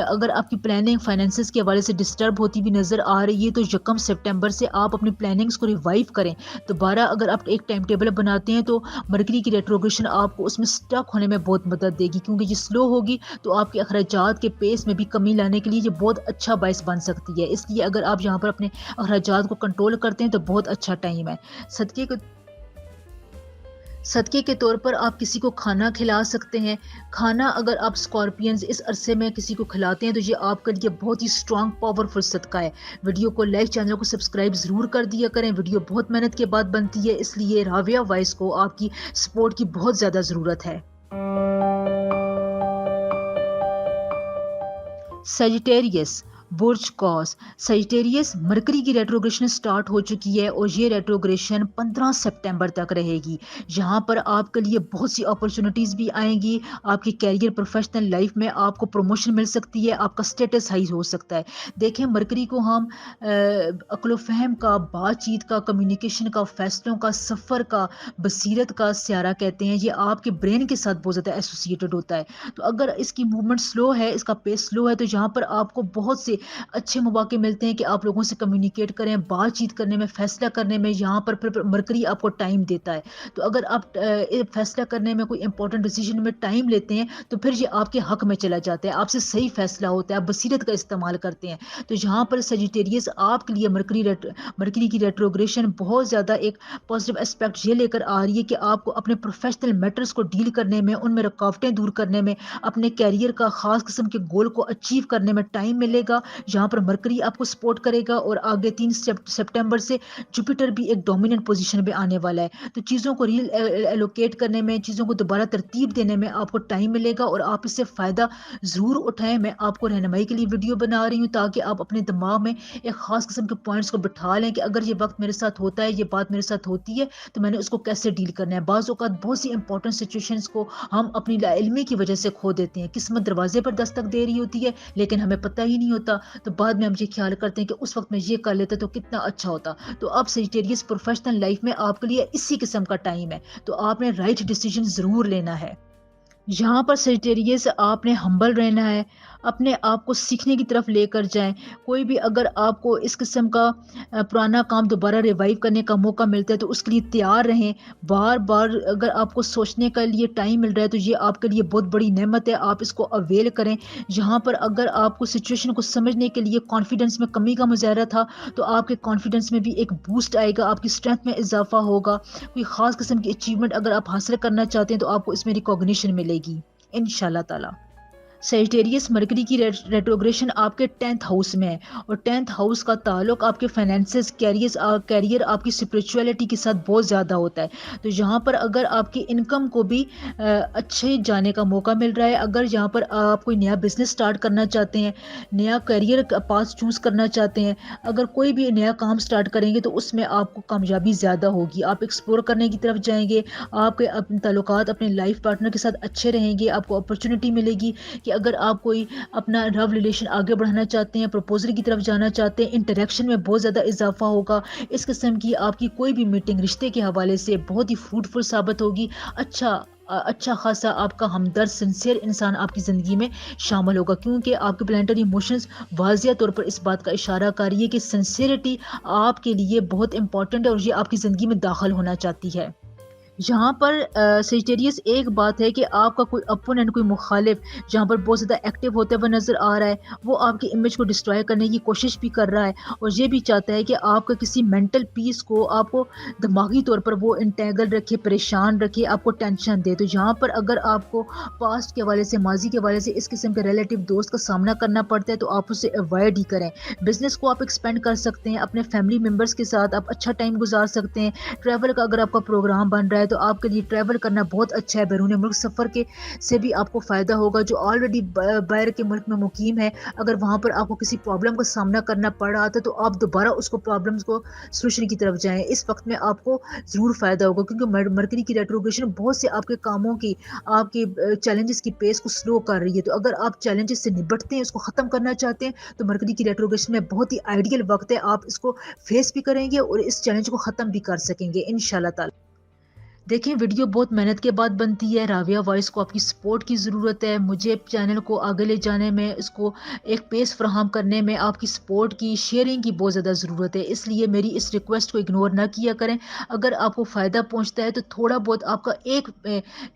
اگر آپ کی پلاننگ فائنینسز کے حوالے سے ڈسٹرب ہوتی بھی نظر آ رہی ہے، تو 1 سپٹمبر سے آپ اپنی پلاننگز کو ریوائیو کریں دوبارہ۔ اگر آپ ایک ٹائم ٹیبل بناتے ہیں، تو مرکری کی ریٹروگریشن آپ کو اس میں سٹک ہونے میں بہت مدد دے گی، کیونکہ یہ سلو ہوگی تو آپ کے اخراجات کے پیس میں بھی کمی لانے کے لیے یہ بہت اچھا باعث بن سکتی ہے۔ اس لیے اگر آپ یہاں پر اپنے اخراجات کو کنٹرول کرتے ہیں تو بہت اچھا ٹائم ہے۔ صدقے کے طور پر آپ کسی کو کھانا کھلا سکتے ہیں۔ کھانا اگر آپ اسکارپینز اس عرصے میں کسی کو کھلاتے ہیں، تو یہ آپ کے لیے بہت ہی اسٹرانگ پاورفل صدقہ ہے۔ ویڈیو کو لائک، چینل کو سبسکرائب ضرور کر دیا کریں، ویڈیو بہت محنت کے بعد بنتی ہے، اس لیے راویہ وائس کو آپ کی سپورٹ کی بہت زیادہ ضرورت ہے۔ سیجیٹیریس برج قوس، سیجیٹیریس مرکری کی ریٹروگریشن سٹارٹ ہو چکی ہے، اور یہ ریٹروگریشن 15 سپٹمبر تک رہے گی۔ یہاں پر آپ کے لیے بہت سی اپرچونٹیز بھی آئیں گی، آپ کی کیریئر پروفیشنل لائف میں آپ کو پروموشن مل سکتی ہے، آپ کا سٹیٹس ہائی ہو سکتا ہے۔ دیکھیں، مرکری کو ہم عقل و فہم کا، بات چیت کا، کمیونیکیشن کا، فیصلوں کا، سفر کا، بصیرت کا سیارہ کہتے ہیں۔ یہ آپ کے برین کے ساتھ بہت زیادہ ایسوسیٹڈ ہوتا ہے، تو اگر اس کی موومنٹ سلو ہے، اس کا پیس سلو ہے، تو یہاں پر آپ کو بہت سے اچھے مواقع ملتے ہیں کہ آپ لوگوں سے کمیونیکیٹ کریں، بات چیت کرنے میں، فیصلہ کرنے میں. یہاں پر پھر مرکری آپ کو ٹائم دیتا ہے. تو اگر آپ فیصلہ کرنے میں کوئی امپورٹنٹ ڈیسیجن میں ٹائم لیتے ہیں تو پھر یہ آپ کے حق میں چلا جاتا ہے، آپ سے صحیح فیصلہ ہوتا ہے، آپ بصیرت کا استعمال کرتے ہیں. تو یہاں پر سیجیٹیریس آپ کے لیے مرکری کی ریٹروگریشن بہت زیادہ ایک پازیٹیو اسپیکٹ یہ لے کر آ رہی ہے کہ آپ کو اپنے پروفیشنل میٹرز کو ڈیل کرنے میں، ان میں رکاوٹیں دور کرنے میں، اپنے کیریئر کا خاص قسم کے گول کو اچیو کرنے میں ٹائم ملے گا. جہاں پر مرکری آپ کو سپورٹ کرے گا اور آگے 3 سپٹمبر سے جوپیٹر بھی ایک ڈومیننٹ پوزیشن پہ آنے والا ہے. تو چیزوں کو ایلوکیٹ کرنے میں، چیزوں کو دوبارہ ترتیب دینے میں آپ کو ٹائم ملے گا اور آپ اس سے فائدہ ضرور اٹھائیں. میں آپ کو رہنمائی کے لیے ویڈیو بنا رہی ہوں تاکہ آپ اپنے دماغ میں ایک خاص قسم کے پوائنٹس کو بٹھا لیں کہ اگر یہ وقت میرے ساتھ ہوتا ہے، یہ بات میرے ساتھ ہوتی ہے تو میں نے اس کو کیسے ڈیل کرنا ہے. بعض اوقات بہت سی امپورٹنٹ سچویشنز کو ہم اپنی لا علمی کی وجہ سے کھو دیتے ہیں. قسمت دروازے پر دستک دے رہی ہوتی ہے لیکن ہمیں پتہ ہی نہیں ہوتا. تو بعد میں ہم یہ خیال کرتے ہیں کہ اس وقت میں یہ کر لیتے تو کتنا اچھا ہوتا. تو اب سیجیٹیریس پروفیشنل لائف میں آپ کے لیے اسی قسم کا ٹائم ہے. تو آپ نے رائٹ ڈیسیجن ضرور لینا ہے. یہاں پر سیجیٹیریس آپ نے ہمبل رہنا ہے، اپنے آپ کو سیکھنے کی طرف لے کر جائیں. کوئی بھی اگر آپ کو اس قسم کا پرانا کام دوبارہ ریوائیو کرنے کا موقع ملتا ہے تو اس کے لیے تیار رہیں. بار بار اگر آپ کو سوچنے کے لیے ٹائم مل رہا ہے تو یہ آپ کے لیے بہت بڑی نعمت ہے، آپ اس کو اویل کریں. یہاں پر اگر آپ کو سچویشن کو سمجھنے کے لیے کانفیڈنس میں کمی کا مظاہرہ تھا تو آپ کے کانفیڈنس میں بھی ایک بوسٹ آئے گا، آپ کی اسٹرینتھ میں اضافہ ہوگا. کوئی خاص قسم کی اچیومنٹ اگر آپ حاصل کرنا چاہتے ہیں تو آپ کو اس میں ریکاگنیشن ملے گی انشاءاللہ تعالی. سیجیٹیریس مرکری کی ریٹروگریشن آپ کے 10th ہاؤس میں ہے اور 10th ہاؤس کا تعلق آپ کے فائنینسز، کیریئر، آپ کی اسپرچویلٹی کے ساتھ بہت زیادہ ہوتا ہے. تو یہاں پر اگر آپ کی انکم کو بھی اچھے جانے کا موقع مل رہا ہے، اگر یہاں پر آپ کوئی نیا بزنس سٹارٹ کرنا چاہتے ہیں، نیا کیریئر پاس چوز کرنا چاہتے ہیں، اگر کوئی بھی نیا کام سٹارٹ کریں گے تو اس میں آپ کو کامیابی زیادہ ہوگی. آپ ایکسپلور کرنے کی طرف جائیں گے، آپ کے اپنے تعلقات اپنے لائف پارٹنر کے ساتھ اچھے رہیں گے. آپ کو اپرچونٹی ملے گی کہ اگر آپ کوئی اپنا لو ریلیشن آگے بڑھانا چاہتے ہیں، پروپوزل کی طرف جانا چاہتے ہیں، انٹریکشن میں بہت زیادہ اضافہ ہوگا. اس قسم کی آپ کی کوئی بھی میٹنگ رشتے کے حوالے سے بہت ہی فروٹفل ثابت ہوگی. اچھا خاصا آپ کا ہمدرد سنسیئر انسان آپ کی زندگی میں شامل ہوگا کیونکہ آپ کے پلانٹری موشنز واضح طور پر اس بات کا اشارہ کر رہی ہے کہ سنسیئرٹی آپ کے لیے بہت امپورٹنٹ ہے اور یہ آپ کی زندگی میں داخل ہونا چاہتی ہے. یہاں پر سیجیٹیریس ایک بات ہے کہ آپ کا کوئی اپوننٹ، کوئی مخالف جہاں پر بہت زیادہ ایکٹیو ہوتے ہوئے نظر آ رہا ہے، وہ آپ کی امیج کو ڈسٹروائے کرنے کی کوشش بھی کر رہا ہے اور یہ بھی چاہتا ہے کہ آپ کا کسی مینٹل پیس کو، آپ کو دماغی طور پر وہ انٹیگل رکھے، پریشان رکھے، آپ کو ٹینشن دے. تو یہاں پر اگر آپ کو پاسٹ کے حوالے سے، ماضی کے حوالے سے اس قسم کے ریلیٹیو دوست کا سامنا کرنا پڑتا ہے تو آپ اسے اوائڈ ہی کریں. بزنس کو آپ ایکسپینڈ کر سکتے ہیں، اپنے فیملی ممبرس کے ساتھ آپ اچھا ٹائم گزار سکتے ہیں. ٹریول کا اگر آپ کا پروگرام بن رہا ہے تو آپ کے لیے ٹریول کرنا بہت اچھا ہے. بیرون ملک سفر کے سے بھی آپ کو فائدہ ہوگا. جو آلریڈی باہر کے ملک میں مقیم ہے، اگر وہاں پر آپ کو کسی پرابلم کا سامنا کرنا پڑ رہا تھا تو آپ دوبارہ اس کو پرابلمس کو سولوشن کی طرف جائیں. اس وقت میں آپ کو ضرور فائدہ ہوگا کیونکہ مرکری کی ریٹروگریشن بہت سے آپ کے کاموں کی، آپ کے چیلنجز کی پیس کو سلو کر رہی ہے. تو اگر آپ چیلنجز سے نبٹتے ہیں، اس کو ختم کرنا چاہتے ہیں تو مرکری کی ریٹروگریشن میں بہت ہی آئیڈیل وقت ہے. آپ اس کو فیس بھی کریں گے اور اس چیلنج کو ختم بھی کر سکیں گے انشاءاللہ تعالی. دیکھیں ویڈیو بہت محنت کے بعد بنتی ہے. راویہ وائس کو آپ کی سپورٹ کی ضرورت ہے. مجھے چینل کو آگے لے جانے میں، اس کو ایک پیس فراہم کرنے میں آپ کی سپورٹ کی، شیئرنگ کی بہت زیادہ ضرورت ہے. اس لیے میری اس ریکویسٹ کو اگنور نہ کیا کریں. اگر آپ کو فائدہ پہنچتا ہے تو تھوڑا بہت آپ کا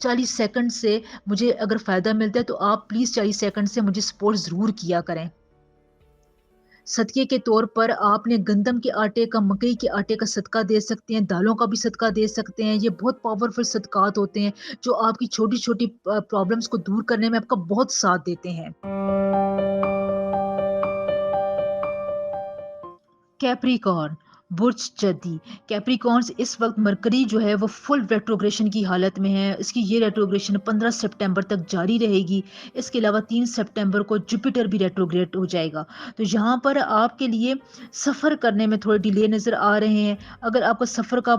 40 سیکنڈ سے مجھے اگر فائدہ ملتا ہے تو آپ پلیز 40 سیکنڈ سے مجھے سپورٹ ضرور کیا کریں. صدقے کے طور پر آپ نے گندم کے آٹے کا، مکئی کے آٹے کا صدقہ دے سکتے ہیں، دالوں کا بھی صدقہ دے سکتے ہیں. یہ بہت پاورفل صدقات ہوتے ہیں جو آپ کی چھوٹی چھوٹی پرابلمس کو دور کرنے میں آپ کا بہت ساتھ دیتے ہیں. کیپریکارن برج جدی. کیپریکارنز اس وقت مرکری جو ہے وہ فل ریٹروگریشن کی حالت میں ہے. اس کی یہ ریٹروگریشن 15 سپٹمبر تک جاری رہے گی. اس کے علاوہ 3 سپٹمبر کو جوپیٹر بھی ریٹروگریٹ ہو جائے گا. تو یہاں پر آپ کے لیے سفر کرنے میں تھوڑے ڈیلے نظر آ رہے ہیں. اگر آپ کا سفر کا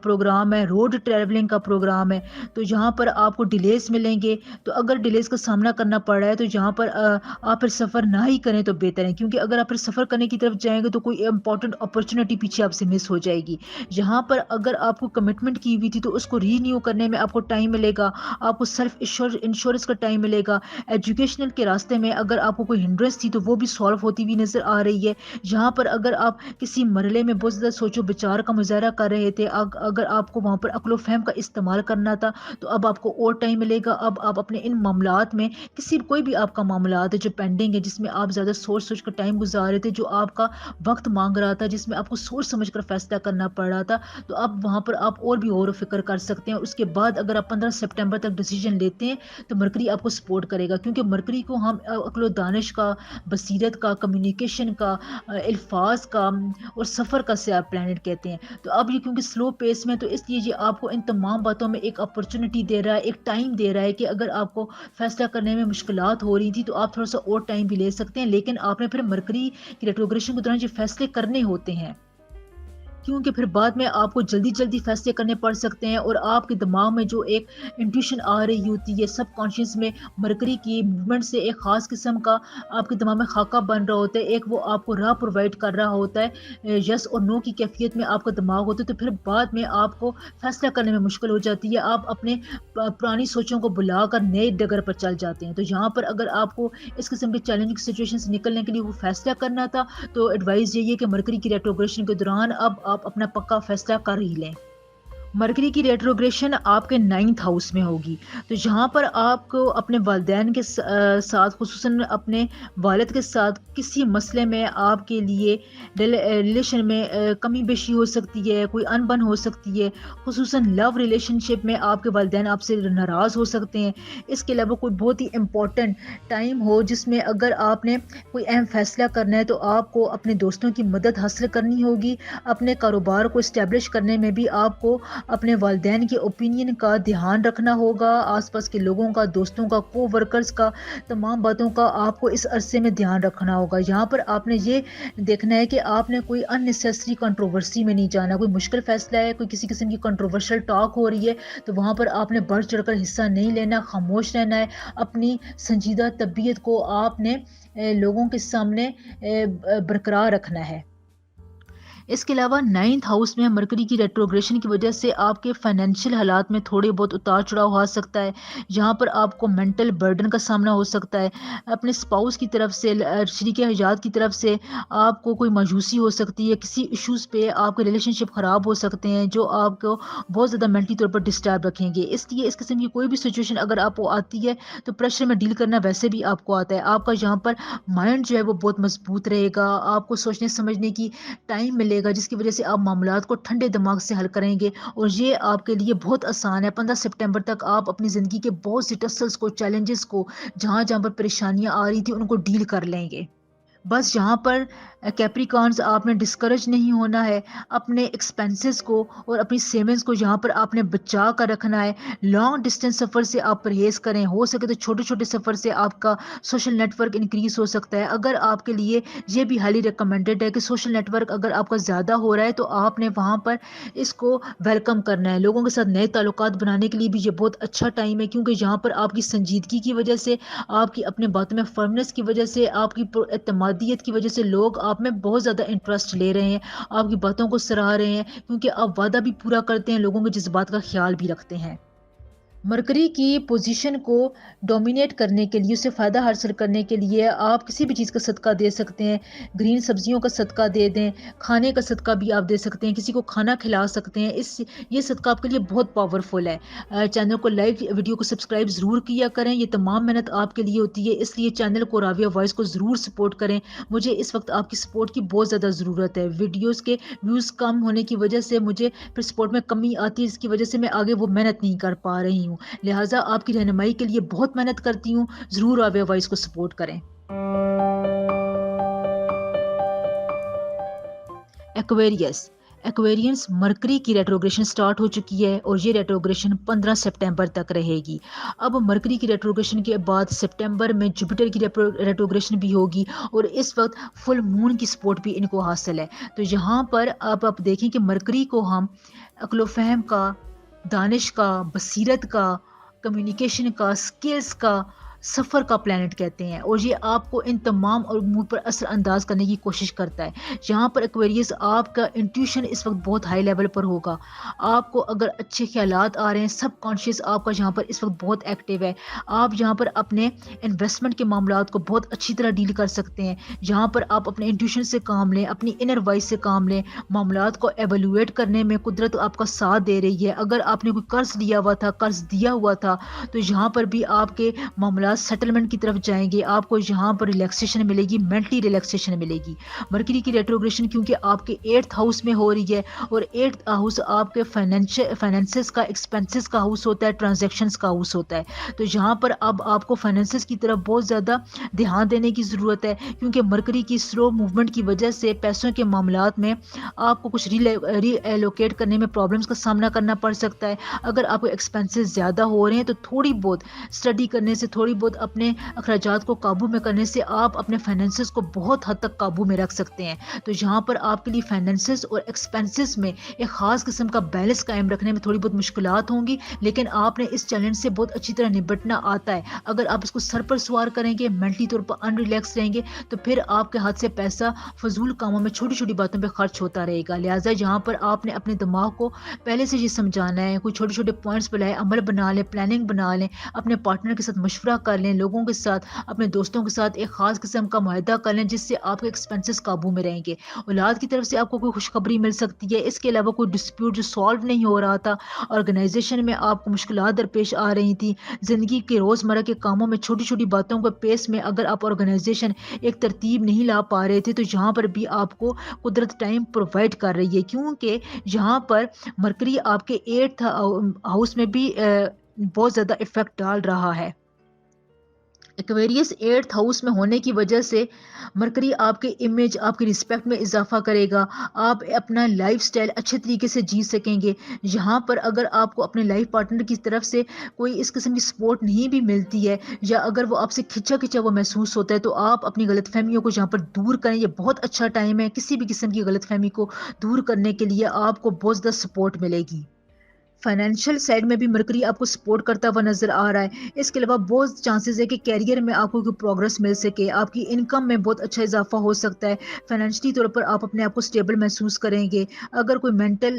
پروگرام ہے، روڈ ٹریولنگ کا پروگرام ہے تو یہاں پر آپ کو ڈیلیز ملیں گے. تو اگر ڈیلیز کا سامنا کرنا پڑ رہا ہے تو یہاں پر آپ پھر سفر نہ ہی کریں تو بہتر ہے کیونکہ اگر آپ پھر سفر کرنے کی طرف جائیں گے تو کوئی امپورٹنٹ اپرچونٹی پیچھے پیچھے آپ سے مس ہو جائے گی. جہاں پر اگر آپ کو کمٹمنٹ کی ہوئی تھی تو اس کو رینیو کرنے میں آپ کو ٹائم ملے گا, آپ کو سیلف انشورنس کا ٹائم ملے گا. ایجوکیشنل کے راستے میں اگر آپ کو کوئی ہنڈرنس تھی تو وہ بھی سالو ہوتی ہوئی نظر آ رہی ہے. جہاں پر اگر آپ کسی مرحلے میں بہت زیادہ سوچو بچار کا مظاہرہ کر رہے تھے, اگر آپ کو وہاں پر عقل و فہم کا استعمال کرنا تھا تو اب آپ کو اور ٹائم ملے گا. اب آپ اپنے ان معاملات میں کوئی بھی آپ کا معاملات ہے جو پینڈنگ ہے, جس میں آپ زیادہ سوچ کر ٹائم گزار رہے تھے, جو آپ کا وقت مانگ رہا تھا, جس میں آپ کو سوچ سمجھ کر فیصلہ کرنا پڑ رہا تھا, تو اب وہاں پر آپ اور بھی غور و فکر کر سکتے ہیں. اس کے بعد اگر آپ 15 سپٹمبر تک ڈیسیجن لیتے ہیں تو مرکری آپ کو سپورٹ کرے گا, کیونکہ مرکری کو ہم عقل و دانش کا, بصیرت کا, کمیونیکیشن کا, الفاظ کا اور سفر کا سیاہ پلانٹ کہتے ہیں. تو اب یہ کیونکہ سلو پیس میں, تو اس لیے یہ آپ کو ان تمام باتوں میں ایک اپرچونٹی دے رہا ہے, ایک ٹائم دے رہا ہے کہ اگر آپ کو فیصلہ کرنے میں مشکلات ہو رہی تھی تو آپ تھوڑا سا اور ٹائم بھی لے سکتے ہیں. لیکن آپ نے پھر مرکری کی ریٹروگریشن کے دوران جو فیصلے کرنے ہوتے ہیں, کیونکہ پھر بعد میں آپ کو جلدی فیصلے کرنے پڑ سکتے ہیں, اور آپ کے دماغ میں جو ایک انٹیوشن آ رہی ہوتی ہے, سب کانشیس میں مرکری کی موومنٹ سے ایک خاص قسم کا آپ کے دماغ میں خاکہ بن رہا ہوتا ہے, ایک وہ آپ کو راہ پرووائڈ کر رہا ہوتا ہے, یس اور نو کی کیفیت میں آپ کا دماغ ہوتا ہے. تو پھر بعد میں آپ کو فیصلہ کرنے میں مشکل ہو جاتی ہے, آپ اپنے پرانی سوچوں کو بلا کر نئے ڈگر پر چل جاتے ہیں. تو یہاں پر اگر آپ کو اس قسم کے چیلنجنگ سچویشن سے نکلنے کے لیے وہ فیصلہ کرنا تھا تو ایڈوائز یہی ہے کہ مرکری کی ریٹروگریشن کے دوران اب آپ اپنا پکا فیصلہ کر ہی لیں. مرکری کی ریٹروگریشن آپ کے 9th ہاؤس میں ہوگی, تو جہاں پر آپ کو اپنے والدین کے ساتھ, خصوصاً اپنے والد کے ساتھ کسی مسئلے میں آپ کے لیے ریلیشن میں کمی بیشی ہو سکتی ہے, کوئی انبن ہو سکتی ہے, خصوصاً لو ریلیشن شپ میں آپ کے والدین آپ سے ناراض ہو سکتے ہیں. اس کے علاوہ کوئی بہت ہی امپورٹنٹ ٹائم ہو جس میں اگر آپ نے کوئی اہم فیصلہ کرنا ہے تو آپ کو اپنے دوستوں کی مدد حاصل کرنی ہوگی. اپنے کاروبار کو اسٹیبلش کرنے میں بھی آپ کو اپنے والدین کے اوپینین کا دھیان رکھنا ہوگا, آس پاس کے لوگوں کا, دوستوں کا, کو ورکرز کا, تمام باتوں کا آپ کو اس عرصے میں دھیان رکھنا ہوگا. یہاں پر آپ نے یہ دیکھنا ہے کہ آپ نے کوئی ان نیسیسری کنٹروورسی میں نہیں جانا. کوئی مشکل فیصلہ ہے, کوئی کسی قسم کی کنٹروورشل ٹاک ہو رہی ہے تو وہاں پر آپ نے بڑھ چڑھ کر حصہ نہیں لینا, خاموش رہنا ہے. اپنی سنجیدہ طبیعت کو آپ نے لوگوں کے سامنے برقرار رکھنا ہے. اس کے علاوہ 9th ہاؤس میں مرکری کی ریٹروگریشن کی وجہ سے آپ کے فائنینشیل حالات میں تھوڑے بہت اتار چڑھاؤ آ سکتا ہے, جہاں پر آپ کو مینٹل برڈن کا سامنا ہو سکتا ہے. اپنے اسپاؤس کی طرف سے, شریک حیات کی طرف سے آپ کو کوئی مایوسی ہو سکتی ہے, کسی ایشوز پہ آپ کے ریلیشن شپ خراب ہو سکتے ہیں جو آپ کو بہت زیادہ مینٹلی طور پر ڈسٹرب رکھیں گے. اس لیے اس قسم کی کوئی بھی سچویشن اگر آپ کو آتی ہے تو پریشر میں ڈیل کرنا ویسے بھی آپ کو آتا ہے. آپ کا یہاں پر مائنڈ جو ہے وہ بہت مضبوط رہے گا, آپ کو سوچنے سمجھنے کی ٹائم ملے گا, جس کی وجہ سے آپ معاملات کو ٹھنڈے دماغ سے حل کریں گے, اور یہ آپ کے لیے بہت آسان ہے. 15 سپٹمبر تک آپ اپنی زندگی کے بہت سی ٹسلز کو, چیلنجز کو, جہاں پر پریشانیاں آ رہی تھی ان کو ڈیل کر لیں گے. بس یہاں پر کیپریکارنز آپ نے ڈسکریج نہیں ہونا ہے, اپنے ایکسپینسز کو اور اپنی سیونگز کو یہاں پر آپ نے بچا کر رکھنا ہے. لانگ ڈسٹینس سفر سے آپ پرہیز کریں, ہو سکے تو چھوٹے چھوٹے سفر سے آپ کا سوشل نیٹ ورک انکریز ہو سکتا ہے. اگر آپ کے لیے یہ بھی ہائیلی ریکمینڈیڈ ہے کہ سوشل نیٹ ورک اگر آپ کا زیادہ ہو رہا ہے تو آپ نے وہاں پر اس کو ویلکم کرنا ہے. لوگوں کے ساتھ نئے تعلقات بنانے کے لیے بھی یہ بہت اچھا ٹائم ہے, کیونکہ یہاں پر آپ کی سنجیدگی کی وجہ سے, آپ کی اپنے باتوں میں فرمنس کی وجہ سے, آپ کی اعتمادیت کی وجہ سے لوگ آپ میں بہت زیادہ انٹرسٹ لے رہے ہیں, آپ کی باتوں کو سراہ رہے ہیں, کیونکہ آپ وعدہ بھی پورا کرتے ہیں, لوگوں کے جذبات کا خیال بھی رکھتے ہیں. مرکری کی پوزیشن کو ڈومینیٹ کرنے کے لیے, اسے فائدہ حاصل کرنے کے لیے آپ کسی بھی چیز کا صدقہ دے سکتے ہیں. گرین سبزیوں کا صدقہ دے دیں, کھانے کا صدقہ بھی آپ دے سکتے ہیں, کسی کو کھانا کھلا سکتے ہیں. یہ صدقہ آپ کے لیے بہت پاورفل ہے. چینل کو لائک, ویڈیو کو سبسکرائب ضرور کیا کریں, یہ تمام محنت آپ کے لیے ہوتی ہے, اس لیے چینل کو راویہ وائس کو ضرور سپورٹ کریں. مجھے اس وقت آپ کی سپورٹ کی بہت زیادہ ضرورت ہے. ویڈیوز کے ویوز کم ہونے کی وجہ سے مجھے پھر سپورٹ میں کمی آتی ہے, اس کی وجہ سے میں آگے وہ محنت نہیں کر پا رہی ہوں. لہٰذا آپ کی رہنمائی کے لیے بہت محنت کرتی ہوں, ضرور راویہ وائس کو سپورٹ کریں. ایکویرینس مرکری کی ریٹروگریشن سٹارٹ ہو چکی ہے, اور یہ ریٹروگریشن 15 سپٹمبر تک رہے گی. اب مرکری کی ریٹروگریشن کے بعد سپٹمبر میں جوپیٹر کی ریٹروگریشن بھی ہوگی, اور اس وقت فل مون کی سپورٹ بھی ان کو حاصل ہے. تو یہاں پر آپ دیکھیں کہ مرکری کو ہم عقل و فہم کا, دانش کا, بصیرت کا, کمیونیکیشن کا, سکلز کا, سفر کا پلانٹ کہتے ہیں، اور یہ آپ کو ان تمام امور پر اثر انداز کرنے کی کوشش کرتا ہے. جہاں پر ایکویریس آپ کا انٹیوشن اس وقت بہت ہائی لیول پر ہوگا. آپ کو اگر اچھے خیالات آ رہے ہیں، سب کانشیس آپ کا یہاں پر اس وقت بہت ایکٹیو ہے. آپ یہاں پر اپنے انویسٹمنٹ کے معاملات کو بہت اچھی طرح ڈیل کر سکتے ہیں. جہاں پر آپ اپنے انٹیوشن سے کام لیں، اپنی انر وائس سے کام لیں، معاملات کو ایویلویٹ کرنے میں قدرت آپ کا ساتھ دے رہی ہے. اگر آپ نے کوئی قرض لیا ہوا تھا، قرض دیا ہوا تھا، تو یہاں پر بھی آپ کے معاملات سیٹلمنٹ کی طرف جائیں گے. آپ کو یہاں پر ریلیکسیشن ملے گی، مینٹلی ریلیکسیشن ملے گی. مرکری کی ریٹروگریشن کیونکہ آپ کے 8th ہاؤس میں ہو رہی ہے، اور 8th ہاؤس آپ کے فائنینسز کا، ایکسپینسز کا ہاؤس ہوتا ہے، ٹرانزیکشنز کا ہاؤس ہوتا ہے. تو یہاں پر اب آپ کو فائنینسز کی طرف بہت زیادہ دھیان دینے کی ضرورت ہے، کیونکہ مرکری کی سلو موومنٹ کی وجہ سے پیسوں کے معاملات میں آپ کو کچھ ری ایلوکیٹ کرنے میں پرابلمس کا سامنا کرنا پڑ سکتا ہے. اگر آپ کو ایکسپینسز زیادہ ہو رہے ہیں تو تھوڑی بہت اسٹڈی کرنے سے، تھوڑی بہت اپنے اخراجات کو قابو میں کرنے سے آپ اپنے فائنینسز کو بہت حد تک قابو میں رکھ سکتے ہیں. تو یہاں پر آپ کے لیے فائنینسز اور ایکسپینسز میں ایک خاص قسم کا بیلنس قائم رکھنے میں تھوڑی بہت مشکلات ہوں گی، لیکن آپ نے اس چیلنج سے بہت اچھی طرح نپٹنا آتا ہے. اگر آپ اس کو سر پر سوار کریں گے، مینٹلی طور پر ان ریلیکس رہیں گے، تو پھر آپ کے ہاتھ سے پیسہ فضول کاموں میں، چھوٹی چھوٹی باتوں پہ خرچ ہوتا رہے گا. لہٰذا یہاں پر آپ نے اپنے دماغ کو پہلے سے یہ سمجھانا ہے، کوئی چھوٹے چھوٹے پوائنٹس پہ لائے، عمل بنا لیں، پلاننگ بنا لیں، اپنے پارٹنر کے ساتھ مشورہ کر لیں، لوگوں کے ساتھ، اپنے دوستوں کے ساتھ ایک خاص قسم کا معاہدہ کر لیں، جس سے آپ کے ایکسپینسز قابو میں رہیں گے. اولاد کی طرف سے آپ کو کوئی خوشخبری مل سکتی ہے. اس کے علاوہ کوئی ڈسپیوٹ جو سالو نہیں ہو رہا تھا، آرگنائزیشن میں آپ کو مشکلات درپیش آ رہی تھی، زندگی کے روزمرہ کے کاموں میں چھوٹی چھوٹی باتوں کو پیس میں اگر آپ آرگنائزیشن ایک ترتیب نہیں لا پا رہے تھے، تو یہاں پر بھی آپ کو قدرت ٹائم پرووائڈ کر رہی ہے، کیونکہ یہاں پر مرکری آپ کے 8th ہاؤس میں بھی بہت زیادہ افیکٹ ڈال رہا ہے. ایکویریس 8th ہاؤس میں ہونے کی وجہ سے مرکری آپ کے امیج، آپ کی رسپیکٹ میں اضافہ کرے گا. آپ اپنا لائف سٹائل اچھے طریقے سے جی سکیں گے. یہاں پر اگر آپ کو اپنے لائف پارٹنر کی طرف سے کوئی اس قسم کی سپورٹ نہیں بھی ملتی ہے، یا اگر وہ آپ سے کھچا کھچا وہ محسوس ہوتا ہے، تو آپ اپنی غلط فہمیوں کو یہاں پر دور کریں. یہ بہت اچھا ٹائم ہے، کسی بھی قسم کی غلط فہمی کو دور کرنے کے لیے آپ کو بہت زیادہ سپورٹ ملے گی. فائنینشیل سائڈ میں بھی مرکری آپ کو سپورٹ کرتا ہوا نظر آ رہا ہے. اس کے علاوہ بہت چانسز ہے کہ کیریئر میں آپ کو کوئی پروگرس مل سکے، آپ کی انکم میں بہت اچھا اضافہ ہو سکتا ہے. فائنینشلی طور پر آپ اپنے آپ کو اسٹیبل محسوس کریں گے. اگر کوئی مینٹل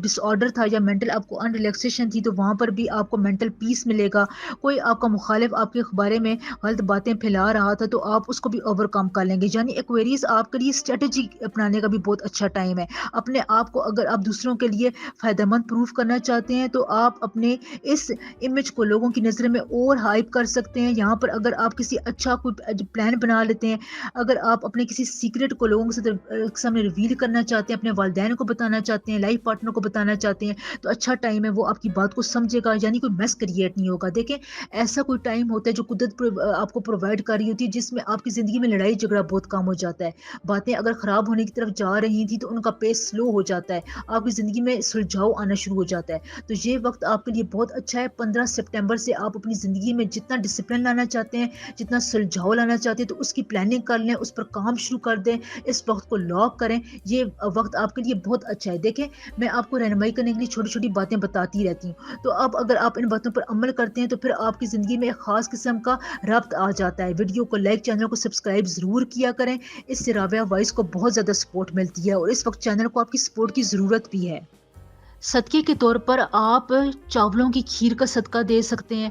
ڈس آرڈر تھا، یا مینٹل آپ کو ان ریلیکسیشن تھی، تو وہاں پر بھی آپ کو مینٹل پیس ملے گا. کوئی آپ کا مخالف آپ کے بارے میں غلط باتیں پھیلا رہا تھا، تو آپ اس کو بھی اوور کم کر لیں گے. یعنی ایکویریز آپ کے لیے اسٹریٹجی اپنانے کا بھی بہت اچھا ٹائم ہے. اپنے آپ کو اگر آپ دوسروں کے لیے فائدہ مند پروف کرنا چاہتے ہیں، تو آپ اپنے اس امیج کو لوگوں کی نظر میں اور ہائپ کر سکتے ہیں. یہاں پر اگر آپ کسی اچھا کوئی پلان بنا لیتے ہیں، اگر آپ اپنے کسی سیکرٹ کو لوگوں کے سامنے ریویل کرنا چاہتے ہیں، اپنے والدین کو بتانا چاہتے ہیں، لائف پارٹنر کو بتانا چاہتے ہیں، تو اچھا ٹائم ہے، وہ آپ کی بات کو سمجھے گا. یعنی کوئی میس کریٹ نہیں ہوگا. دیکھیں، ایسا کوئی ٹائم ہوتا ہے جو قدرت آپ کو پرووائڈ کر رہی ہوتی ہے، جس میں آپ کی زندگی میں لڑائی جھگڑا بہت کم ہو جاتا ہے. باتیں اگر خراب ہونے کی طرف جا رہی تھیں، تو ان کا پیس سلو ہو جاتا ہے. آپ کی زندگی میں سلجھاؤ آنا شروع ہو جاتا ہے. تو یہ وقت آپ کے لیے بہت اچھا ہے. 15 سپٹمبر سے آپ اپنی زندگی میں جتنا ڈسپلن لانا چاہتے ہیں، جتنا سلجھاؤ لانا چاہتے ہیں، تو اس کی پلاننگ کر لیں، اس پر کام شروع کر دیں، اس وقت کو لاک کریں. یہ وقت آپ کے لیے بہت اچھا ہے. دیکھیں، میں آپ کو رہنمائی کرنے کے لیے چھوٹی چھوٹی باتیں بتاتی رہتی ہوں. تو اب اگر آپ ان باتوں پر عمل کرتے ہیں، تو پھر آپ کی زندگی میں ایک خاص قسم کا ربط آ جاتا ہے. ویڈیو کو لائک، چینل کو سبسکرائب ضرور کیا کریں. اس سے رابعہ وائس کو بہت زیادہ سپورٹ ملتی ہے، اور اس وقت چینل کو آپ کی سپورٹ کی ضرورت بھی ہے. صدقے کے طور پر آپ چاولوں کی کھیر کا صدقہ دے سکتے ہیں.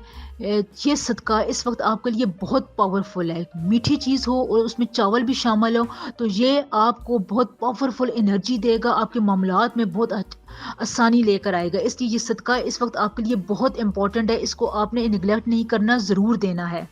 یہ صدقہ اس وقت آپ کے لیے بہت پاورفل ہے. میٹھی چیز ہو اور اس میں چاول بھی شامل ہو، تو یہ آپ کو بہت پاورفل انرجی دے گا، آپ کے معاملات میں بہت آسانی لے کر آئے گا. اس لیے یہ صدقہ اس وقت آپ کے لیے بہت امپورٹنٹ ہے. اس کو آپ نے نگلیکٹ نہیں کرنا، ضرور دینا ہے.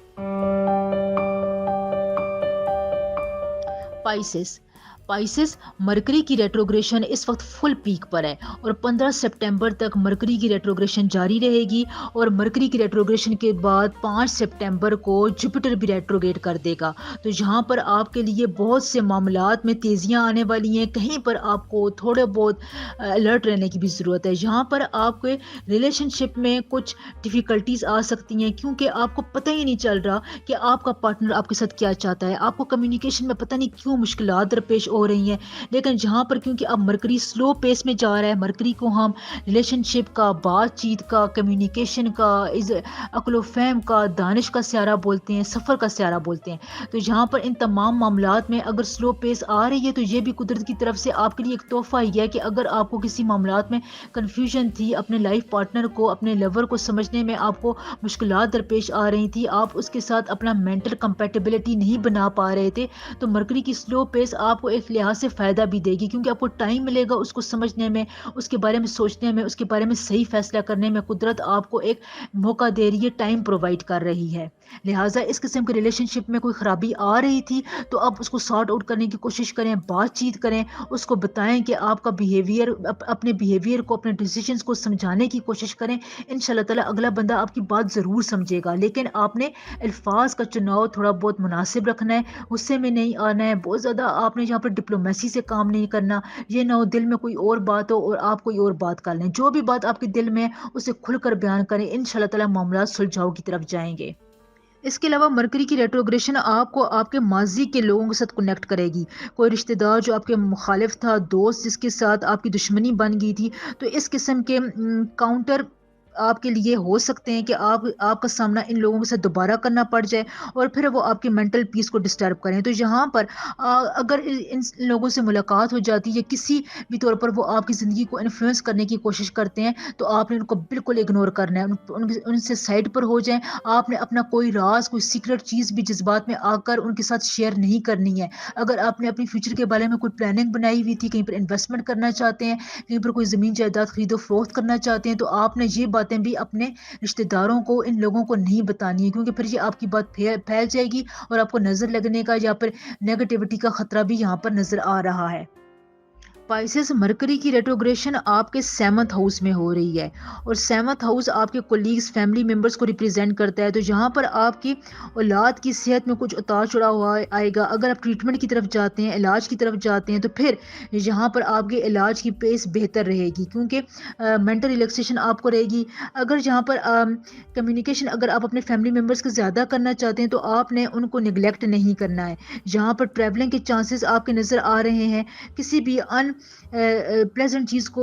پائسس مرکری کی ریٹروگریشن اس وقت فل پیک پر ہے، اور 15 سپٹمبر تک مرکری کی ریٹروگریشن جاری رہے گی. اور مرکری کی ریٹروگریشن کے بعد 5 سپٹمبر کو جوپیٹر بھی ریٹروگریٹ کر دے گا. تو یہاں پر آپ کے لیے بہت سے معاملات میں تیزیاں آنے والی ہیں. کہیں پر آپ کو تھوڑے بہت الرٹ رہنے کی بھی ضرورت ہے. یہاں پر آپ کے ریلیشن شپ میں کچھ ڈیفیکلٹیز آ سکتی ہیں، کیونکہ آپ کو پتہ ہی نہیں چل رہا کہ آپ کا پارٹنر آپ کے ساتھ کیا چاہتا ہے. آپ کو کمیونیکیشن میں پتہ نہیں کیوں مشکلات درپیش ہو رہی ہیں، لیکن جہاں پر کیونکہ اب مرکری سلو پیس میں جا رہا ہے، مرکری کو ہم ریلیشن شپ کا، بات چیت کا، کمیونیکیشن کا، عقل و فہم کا، دانش کا سیارہ بولتے ہیں، سفر کا سیارہ بولتے ہیں، تو جہاں پر ان تمام معاملات میں اگر سلو پیس آ رہی ہے تو یہ بھی قدرت کی طرف سے آپ کے لیے ایک تحفہ ہی ہے کہ اگر آپ کو کسی معاملات میں کنفیوژن تھی، اپنے لائف پارٹنر کو، اپنے لور کو سمجھنے میں آپ کو مشکلات درپیش آ رہی تھی، آپ اس کے ساتھ اپنا مینٹل کمپیٹیبلٹی نہیں بنا پا رہے تھے، تو مرکری کی سلو پیس آپ کو ایک لحاظ سے فائدہ بھی دے گی، کیونکہ آپ کو ٹائم ملے گا اس کو سمجھنے میں، اس کے بارے میں سوچنے میں، اس کے بارے میں صحیح فیصلہ کرنے میں۔ قدرت آپ کو ایک موقع دے رہی ہے، ٹائم پرووائڈ کر رہی ہے، لہٰذا اس قسم کے ریلیشن شپ میں کوئی خرابی آ رہی تھی تو آپ اس کو سارٹ آؤٹ کرنے کی کوشش کریں، بات چیت کریں، اس کو بتائیں کہ آپ کا بیہیویئر، اپنے بیہیویئر کو، اپنے ڈیسیجنز کو سمجھانے کی کوشش کریں، ان شاء اللہ تعالیٰ اگلا بندہ آپ کی بات ضرور سمجھے گا، لیکن آپ نے الفاظ کا چناؤ تھوڑا بہت مناسب رکھنا ہے، غصے میں نہیں آنا ہے، بہت زیادہ آپ نے یہاں پر ڈپلومیسی سے کام نہیں کرنا، یہ نہ ہو دل میں کوئی اور بات ہو اور آپ کوئی اور بات کر لیں، جو بھی بات آپ کے دل میں اسے کھل کر بیان کریں، ان شاء اللہ تعالیٰ معاملات سلجھاؤ کی طرف جائیں گے۔ اس کے علاوہ مرکری کی ریٹروگریشن آپ کو آپ کے ماضی کے لوگوں کے ساتھ کنیکٹ کرے گی، کوئی رشتہ دار جو آپ کے مخالف تھا، دوست جس کے ساتھ آپ کی دشمنی بن گئی تھی، تو اس قسم کے کاؤنٹر آپ کے لیے ہو سکتے ہیں کہ آپ کا سامنا ان لوگوں کے ساتھ دوبارہ کرنا پڑ جائے اور پھر وہ آپ کے مینٹل پیس کو ڈسٹرب کریں، تو یہاں پر اگر ان لوگوں سے ملاقات ہو جاتی ہے یا کسی بھی طور پر وہ آپ کی زندگی کو انفلوئنس کرنے کی کوشش کرتے ہیں تو آپ نے ان کو بالکل اگنور کرنا ہے، ان سے سائڈ پر ہو جائیں، آپ نے اپنا کوئی راز، کوئی سیکرٹ چیز بھی جذبات میں آ کر ان کے ساتھ شیئر نہیں کرنی ہے۔ اگر آپ نے اپنی فیوچر کے بارے میں کوئی پلاننگ بنائی ہوئی تھی، کہیں پر انویسٹمنٹ کرنا چاہتے ہیں، کہیں پر کوئی زمین جائیداد خرید و فروخت کرنا چاہتے ہیں، تو آپ نے یہ باتیں بھی اپنے رشتہ داروں کو، ان لوگوں کو نہیں بتانی ہے، کیونکہ پھر یہ آپ کی بات پھیل جائے گی اور آپ کو نظر لگنے کا یا پھر نیگیٹیوٹی کا خطرہ بھی یہاں پر نظر آ رہا ہے۔ پائسس، مرکری کی ریٹروگریشن آپ کے 7th ہاؤس میں ہو رہی ہے اور 7th ہاؤس آپ کے کولیگز، فیملی ممبرس کو ریپرزینٹ کرتا ہے، تو یہاں پر آپ کی اولاد کی صحت میں کچھ اتار چڑھاؤ آئے گا، اگر آپ ٹریٹمنٹ کی طرف جاتے ہیں، علاج کی طرف جاتے ہیں، تو پھر یہاں پر آپ کے علاج کی پیس بہتر رہے گی، کیونکہ مینٹل ریلیکسیشن آپ کو رہے گی۔ اگر یہاں پر کمیونیکیشن اگر آپ اپنے فیملی ممبرس کے زیادہ کرنا چاہتے ہیں تو آپ نے ان کو نگلیکٹ نہیں کرنا ہے، یہاں پر ٹریولنگ کے چانسز آپ کے نظر آ رہے ہیں، کسی بھی پلیزنٹ چیز کو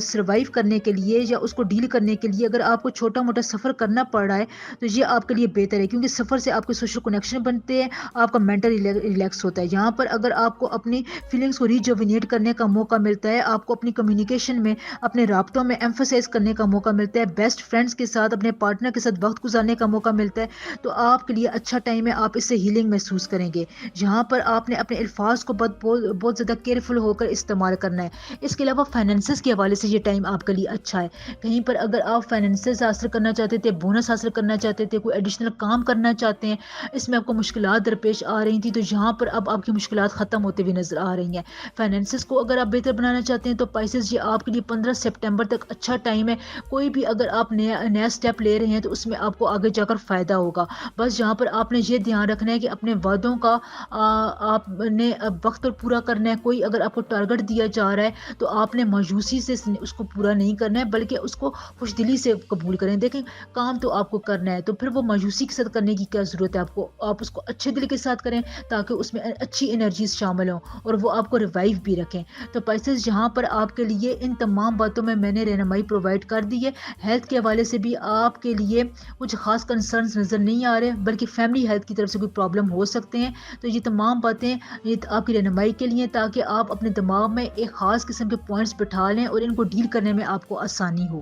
سروائیو کرنے کے لیے یا اس کو ڈیل کرنے کے لیے اگر آپ کو چھوٹا موٹا سفر کرنا پڑ رہا ہے تو یہ آپ کے لیے بہتر ہے، کیونکہ سفر سے آپ کے سوشل کنیکشن بنتے ہیں، آپ کا مینٹل ریلیکس ہوتا ہے۔ یہاں پر اگر آپ کو اپنی فیلنگس کو ریجوینیٹ کرنے کا موقع ملتا ہے، آپ کو اپنی کمیونیکیشن میں، اپنے رابطوں میں ایمفسائز کرنے کا موقع ملتا ہے، بیسٹ فرینڈس کے ساتھ، اپنے پارٹنر کے ساتھ وقت گزارنے کا موقع ملتا ہے، تو آپ کے لیے اچھا ٹائم ہے، آپ اس سے ہیلنگ محسوس کریں گے۔ یہاں پر آپ نے اپنے الفاظ کو بہت زیادہ کیئرفل ہو کر استعمال کرنا ہے۔ اس کے علاوہ فائنینسز کے حوالے سے یہ ٹائم آپ کے لیے اچھا ہے، کہیں پر اگر آپ فائنینسز حاصل کرنا چاہتے تھے، بونس حاصل کرنا چاہتے تھے، کوئی ایڈیشنل کام کرنا چاہتے ہیں، اس میں آپ کو مشکلات درپیش آ رہی تھی، تو یہاں پر اب آپ کی مشکلات ختم ہوتے ہوئے نظر آ رہی ہیں۔ فائنینسز کو اگر آپ بہتر بنانا چاہتے ہیں تو پائسز یہ آپ کے لیے 15 سپٹمبر تک اچھا ٹائم ہے، کوئی بھی اگر آپ نیا سٹیپ لے رہے ہیں تو اس میں آپ کو آگے جا کر فائدہ ہوگا، بس یہاں پر آپ نے یہ دھیان رکھنا ہے کہ اپنے وعدوں کا آپ نے وقت پر پورا کرنا ہے، کوئی اگر آپ کو ٹارگٹ دیا جا رہا ہے تو آپ نے مایوسی سے اس کو پورا نہیں کرنا ہے بلکہ اس کو خوش دلی سے قبول کریں۔ دیکھیں کام تو آپ کو کرنا ہے تو پھر وہ مایوسی کے ساتھ کرنے کی کیا ضرورت ہے، آپ اس کو اچھے دل کے ساتھ کریں تاکہ اس میں اچھی انرجیز شامل ہوں اور وہ آپ کو ریوائیو بھی رکھیں۔ تو پائسز یہاں پر آپ کے لیے ان تمام باتوں میں نے رہنمائی پرووائڈ کر دی ہے۔ ہیلتھ کے حوالے سے بھی آپ کے لیے کچھ خاص کنسرنز نظر نہیں آ رہے، بلکہ فیملی ہیلتھ کی طرف سے کوئی پرابلم ہو سکتے ہیں، تو یہ تمام باتیں یہ آپ کی رہنمائی کے لیے تاکہ آپ اپنے دماغ میں ایک خاص قسم کے پوائنٹس بٹھا لیں اور ان کو ڈیل کرنے میں آپ کو آسانی ہو۔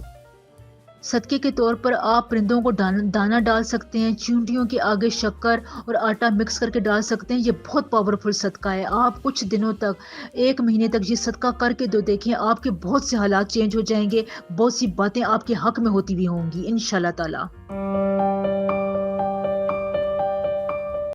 صدقے کے طور پر آپ پرندوں کو دانہ ڈال سکتے ہیں، چونٹیوں کے آگے شکر اور آٹا مکس کر کے ڈال سکتے ہیں، یہ بہت پاورفل صدقہ ہے۔ آپ کچھ دنوں تک، 1 مہینے تک یہ صدقہ کر کے دیکھیں، آپ کے بہت سے حالات چینج ہو جائیں گے، بہت سی باتیں آپ کے حق میں ہوتی بھی ہوں گی انشاءاللہ تعالی۔